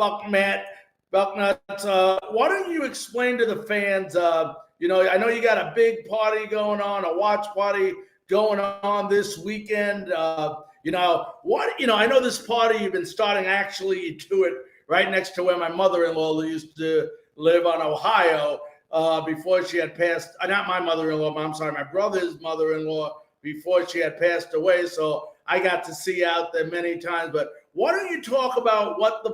S1: Bucknuts, why don't you explain to the fans, I know you got a big party going on, a watch party going on this weekend. I know this party you've been starting, actually you do it right next to where my mother-in-law used to live on Ohio before she had passed, not my mother-in-law, I'm sorry, my brother's mother-in-law before she had passed away. So I got to see out there many times. But why don't you talk about what the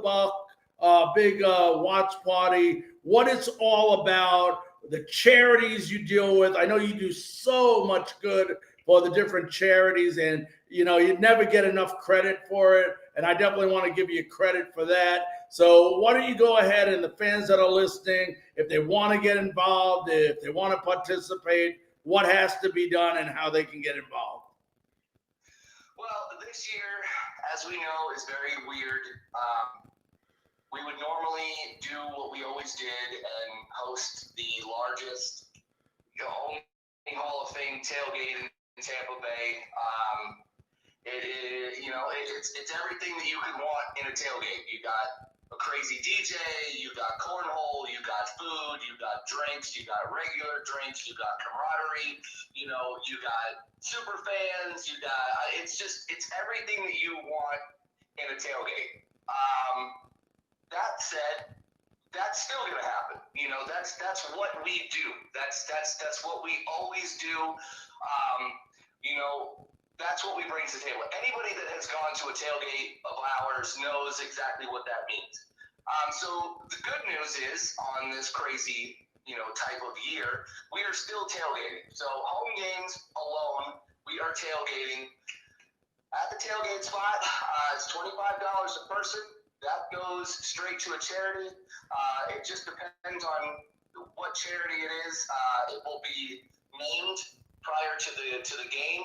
S1: big watch party, what it's all about, the charities you deal with. I know you do so much good for the different charities, and you'd never get enough credit for it, and I definitely want to give you credit for that. So why don't you go ahead, and the fans that are listening, if they want to get involved, if they want to participate, what has to be done and how they can get involved?
S3: Well, this year, as we know, is very weird. We would normally do what we always did and host the largest only Hall of Fame tailgate in Tampa Bay. It's everything that you could want in a tailgate. You got a crazy DJ, you got cornhole, you got food, you got drinks, you got regular drinks, you got camaraderie, you got super fans, it's everything that you want in a tailgate. That said, that's still going to happen. That's what we do. That's what we always do. That's what we bring to the table. Anybody that has gone to a tailgate of ours knows exactly what that means. So the good news is, on this crazy, type of year, we are still tailgating. So home games alone, we are tailgating. At the tailgate spot, it's $25 a person. That goes straight to a charity. It just depends on what charity it is. It will be named prior to the game.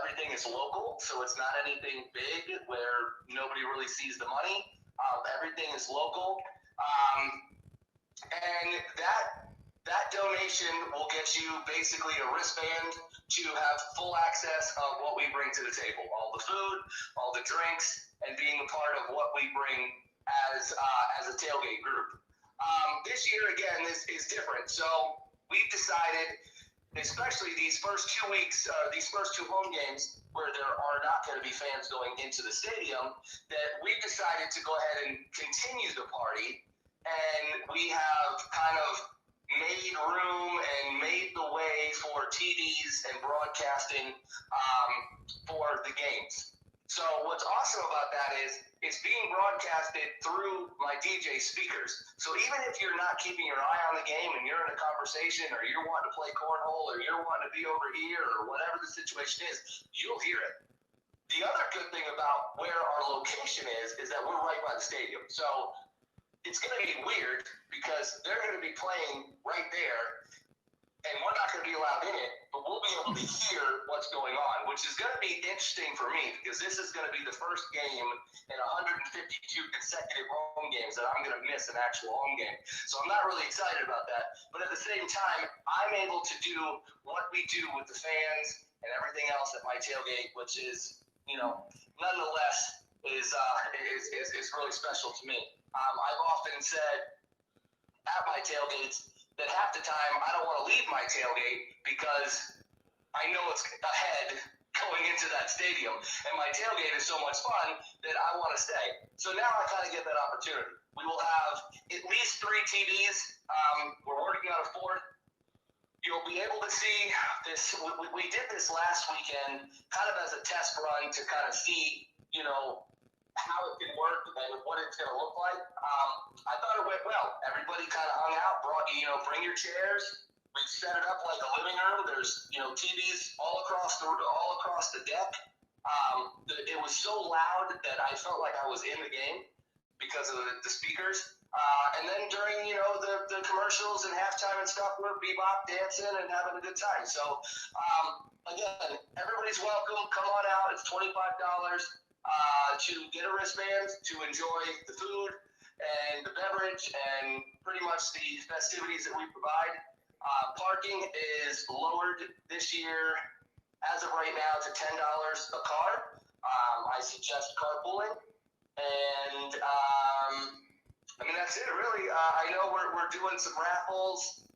S3: Everything is local, so it's not anything big where nobody really sees the money. Everything is local, and that donation will get you basically a wristband to have full access of what we bring to the table, all the food, all the drinks, and being a part of what we bring as a tailgate group. This year, again, is different. So we've decided, especially these first 2 weeks, these first two home games, where there are not going to be fans going into the stadium, that we've decided to go ahead and continue the party. And we have kind of made room and made the way for TVs and broadcasting for the games. So what's awesome about that is it's being broadcasted through my DJ speakers. So even if you're not keeping your eye on the game and you're in a conversation, or you're wanting to play cornhole, or you're wanting to be over here, or whatever the situation is, you'll hear it. The other good thing about where our location is that we're right by the stadium. So it's going to be weird because they're going to be playing right there, and we're not going to be allowed in it, but we'll be able to hear what's going on, which is going to be interesting for me because this is going to be the first game in 152 consecutive home games that I'm going to miss an actual home game. So I'm not really excited about that. But at the same time, I'm able to do what we do with the fans and everything else at my tailgate, which is, nonetheless is really special to me. I've often said at my tailgates that half the time I don't want to leave my tailgate because I know it's ahead going into that stadium, and my tailgate is so much fun that I want to stay. So now I kind of get that opportunity. We will have at least 3 TVs. We're working on a 4th. You'll be able to see this. We did this last weekend kind of as a test run to kind of see, how it can work and what it's going to look like. I thought it went well. Everybody kind of hung out, bring your chairs. We set it up like a living room. There's, TVs all across the deck. It was so loud that I felt like I was in the game because of the speakers. And then during, the commercials and halftime and stuff, we're bebop dancing and having a good time. So, again, everybody's welcome. Come on out. It's $25. To get a wristband, to enjoy the food and the beverage and pretty much the festivities that we provide. Parking is lowered this year, as of right now, to $10 a car. I suggest carpooling. And, that's it, really. I know we're doing some raffles.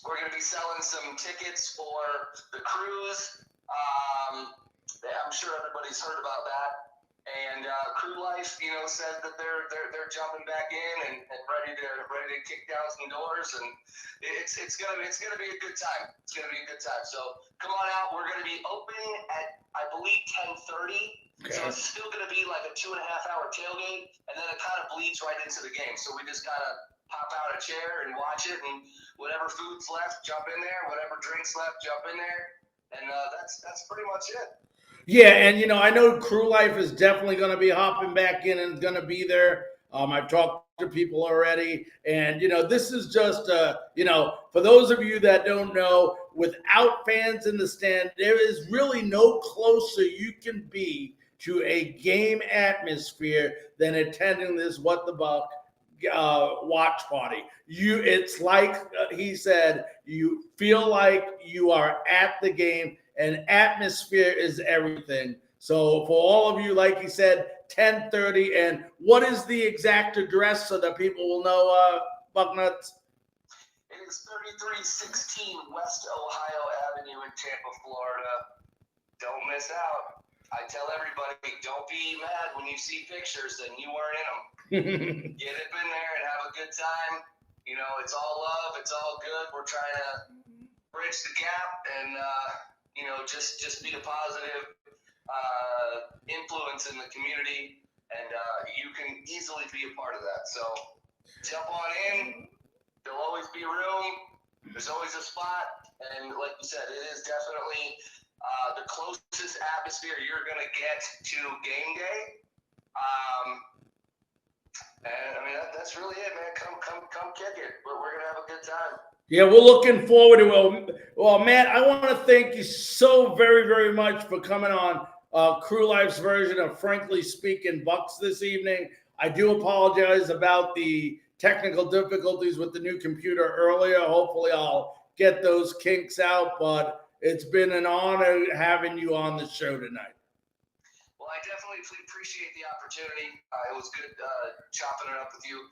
S3: We're going to be selling some tickets for the cruise. I'm sure everybody's heard about that. And Crew Life, said that they're jumping back in and ready to kick down some doors, and it's gonna be a good time. It's gonna be a good time. So come on out. We're gonna be open at, I believe, 10:30. Okay. So it's still gonna be like a 2.5-hour tailgate, and then it kind of bleeds right into the game. So we just kind of pop out a chair and watch it, and whatever food's left, jump in there. Whatever drinks left, jump in there. And that's pretty much it.
S1: Yeah, and I know Crew Life is definitely going to be hopping back in and going to be there. I've talked to people already, and this is just for those of you that don't know, without fans in the stand, there is really no closer you can be to a game atmosphere than attending this What the Buck watch party. It's like he said, you feel like you are at the game, and atmosphere is everything. So for all of you, like he said, 10:30, and what is the exact address so that people will know, Bucknuts?
S3: It is 3316 West Ohio Avenue in Tampa, Florida. Don't miss out. I tell everybody, don't be mad when you see pictures and you weren't in them. Get up in there and have a good time. it's all love. It's all good. We're trying to bridge the gap and, just be a positive influence in the community. And you can easily be a part of that. So jump on in. There'll always be room. There's always a spot. And like you said, it is definitely the closest atmosphere you're going to get to game day. And I mean, that's really it, man. Come kick it. We're going to have a good time.
S1: Yeah, we're looking forward to it. Well, Matt, I want to thank you so very, very much for coming on Crew Life's version of Frankly Speaking Bucs this evening. I do apologize about the technical difficulties with the new computer earlier. Hopefully I'll get those kinks out, but it's been an honor having you on the show tonight.
S3: Well, I definitely appreciate the opportunity. It was good chopping it up with you.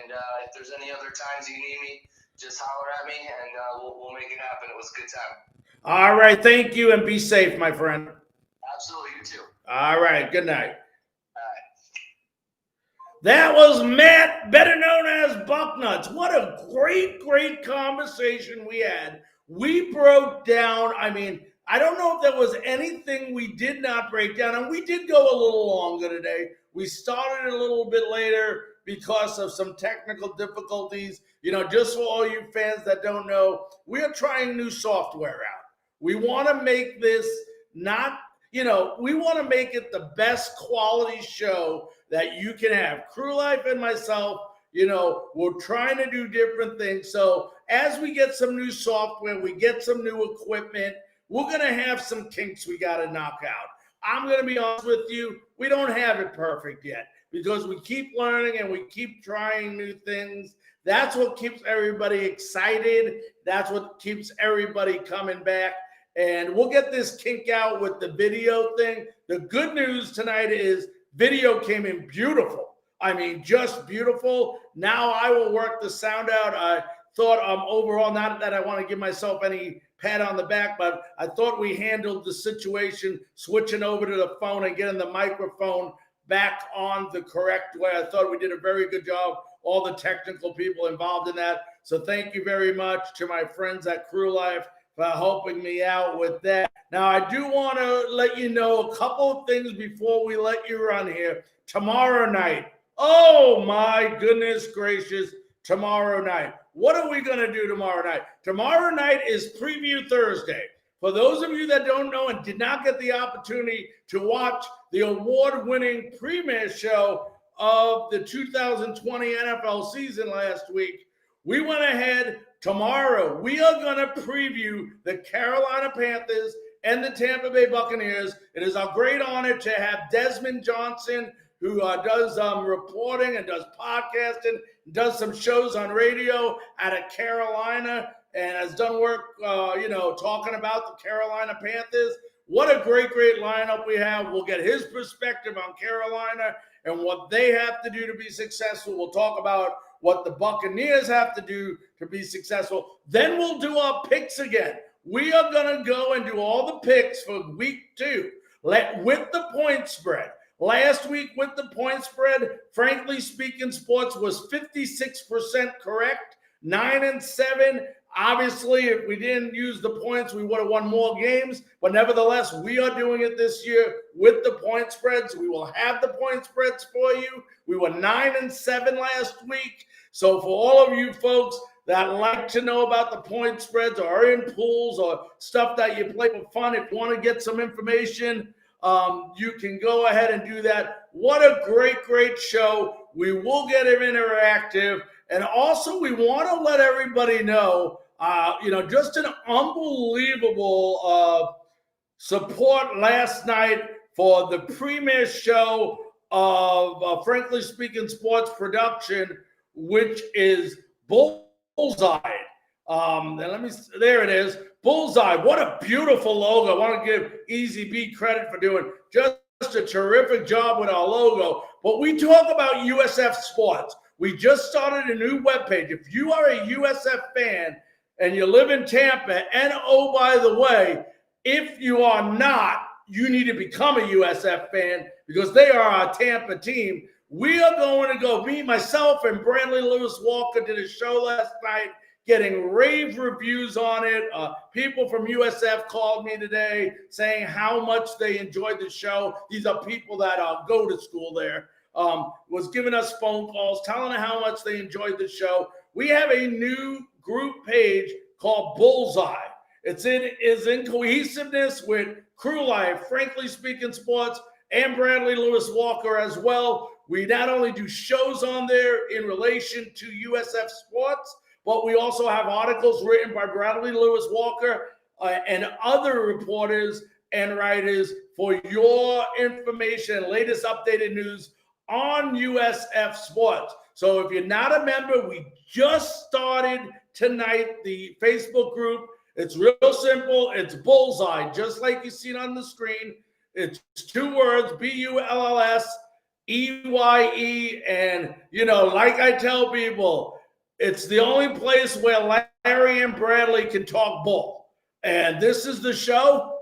S3: And if there's any other times you need me, just holler at me and we'll make it happen. It was a good time.
S1: All right. Thank you and be safe, my friend.
S3: Absolutely. You too.
S1: All right. Good night. That was Matt, better known as Bucknuts. What a great, great conversation we had. We broke down, I mean, I don't know if there was anything we did not break down, and we did go a little longer today. We started a little bit later because of some technical difficulties. Just for all you fans that don't know, we are trying new software out. We want to make this we want to make it the best quality show that you can have. Crew Life and myself, we're trying to do different things. So as we get some new software, we get some new equipment, we're going to have some kinks we got to knock out. I'm going to be honest with you, we don't have it perfect yet because we keep learning and we keep trying new things. That's what keeps everybody excited. That's what keeps everybody coming back. And we'll get this kink out with the video thing. The good news tonight is video came in beautiful. I mean, just beautiful. Now I will work the sound out. I thought overall, not that I want to give myself any pat on the back, but I thought we handled the situation, switching over to the phone and getting the microphone back on the correct way. I thought we did a very good job, all the technical people involved in that. So thank you very much to my friends at Crew Life for helping me out with that. Now, I do want to let you know a couple of things before we let you run here. Tomorrow night, oh my goodness gracious, tomorrow night. What are we going to do tomorrow night? Tomorrow night is Preview Thursday. For those of you that don't know and did not get the opportunity to watch the award-winning premiere show of the 2020 NFL season last week, we went ahead. Tomorrow, we are going to preview the Carolina Panthers and the Tampa Bay Buccaneers. It is our great honor to have Desmond Johnson, who does reporting and does podcasting, does some shows on radio out of Carolina, and has done work, talking about the Carolina Panthers. What a great, great lineup we have. We'll get his perspective on Carolina and what they have to do to be successful. We'll talk about what the Buccaneers have to do to be successful. Then we'll do our picks again. We are going to go and do all the picks for week 2 with the point spread. Last week with the point spread, Frankly Speaking Sports was 56% correct, 9-7. Obviously, if we didn't use the points, we would have won more games. But nevertheless, we are doing it this year with the point spreads. We will have the point spreads for you. We were 9-7 last week. So for all of you folks that like to know about the point spreads or are in pools or stuff that you play for fun, if you want to get some information, you can go ahead and do that. What a great, great show. We will get it interactive. And also, we want to let everybody know, just an unbelievable support last night for the premiere show of Frankly Speaking Sports Production, which is Bullseye. There it is, Bullseye. What a beautiful logo. I want to give Easy B credit for doing just a terrific job with our logo. But we talk about USF Sports. We just started a new webpage. If you are a USF fan and you live in Tampa, and oh, by the way, if you are not, you need to become a USF fan because they are our Tampa team. We are going to go. Me, myself, and Brandley Lewis Walker did a show last night, getting rave reviews on it. People from USF called me today saying how much they enjoyed the show. These are people that go to school there. Was giving us phone calls, telling us how much they enjoyed the show. We have a new group page called Bullseye. It's in cohesiveness with Crew Life, Frankly Speaking Sports, and Bradley Lewis Walker as well. We not only do shows on there in relation to USF sports, but we also have articles written by Bradley Lewis Walker and other reporters and writers for your information and latest updated news on USF sports. So if you're not a member, we just started tonight the Facebook group. It's real simple. It's Bullseye, just like you see it on the screen. It's 2 words, BULLSEYE. And, like I tell people, it's the only place where Larry and Bradley can talk bull. And this is the show.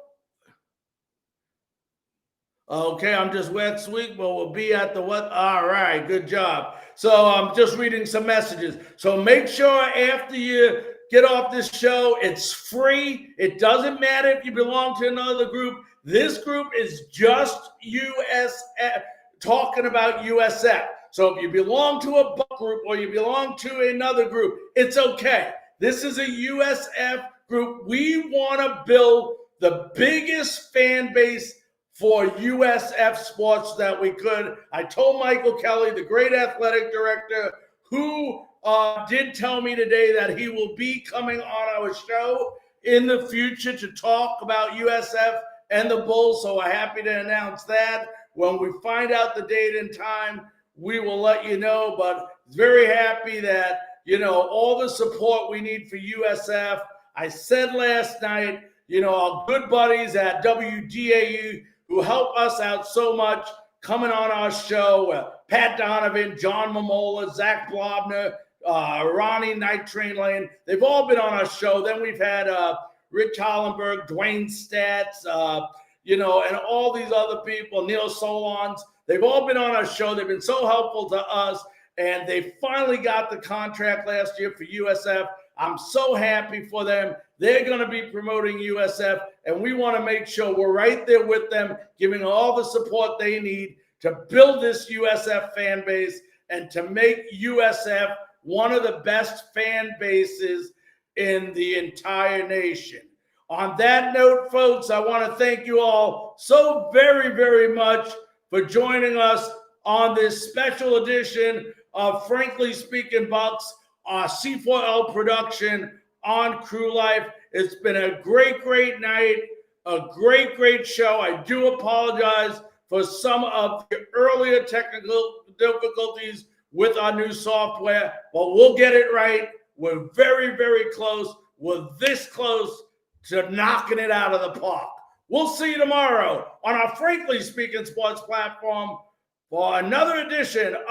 S1: Okay, I'm just wet sweet, but we'll be at the what? All right, good job. So I'm just reading some messages. So make sure after you get off this show, it's free. It doesn't matter if you belong to another group. This group is just USF, talking about USF. So if you belong to a Buc group or you belong to another group, it's okay. This is a USF group. We want to build the biggest fan base for USF sports that we could. I told Michael Kelly, the great athletic director, who did tell me today that he will be coming on our show in the future to talk about USF and the Bulls. So we're happy to announce that. When we find out the date and time, we will let you know. But very happy that, all the support we need for USF. I said last night, our good buddies at WDAU who help us out so much coming on our show, Pat Donovan, John Momola, Zach Blobner, Ronnie Night Train Lane. They've all been on our show. Then we've had Rich Hollenberg, Dwayne Stats, and all these other people, Neil Solons. They've all been on our show. They've been so helpful to us, and they finally got the contract last year for USF. I'm so happy for them. They're going to be promoting USF, and we want to make sure we're right there with them, giving all the support they need to build this USF fan base and to make USF one of the best fan bases in the entire nation. On that note, folks, I want to thank you all so very, very much for joining us on this special edition of Frankly Speaking Bucs, our C4L production on Crew Life. It's been a great, great night, a great, great show. I do apologize for some of the earlier technical difficulties with our new software, but we'll get it right. We're very, very close. We're this close to knocking it out of the park. We'll see you tomorrow on our Frankly Speaking Sports platform for another edition of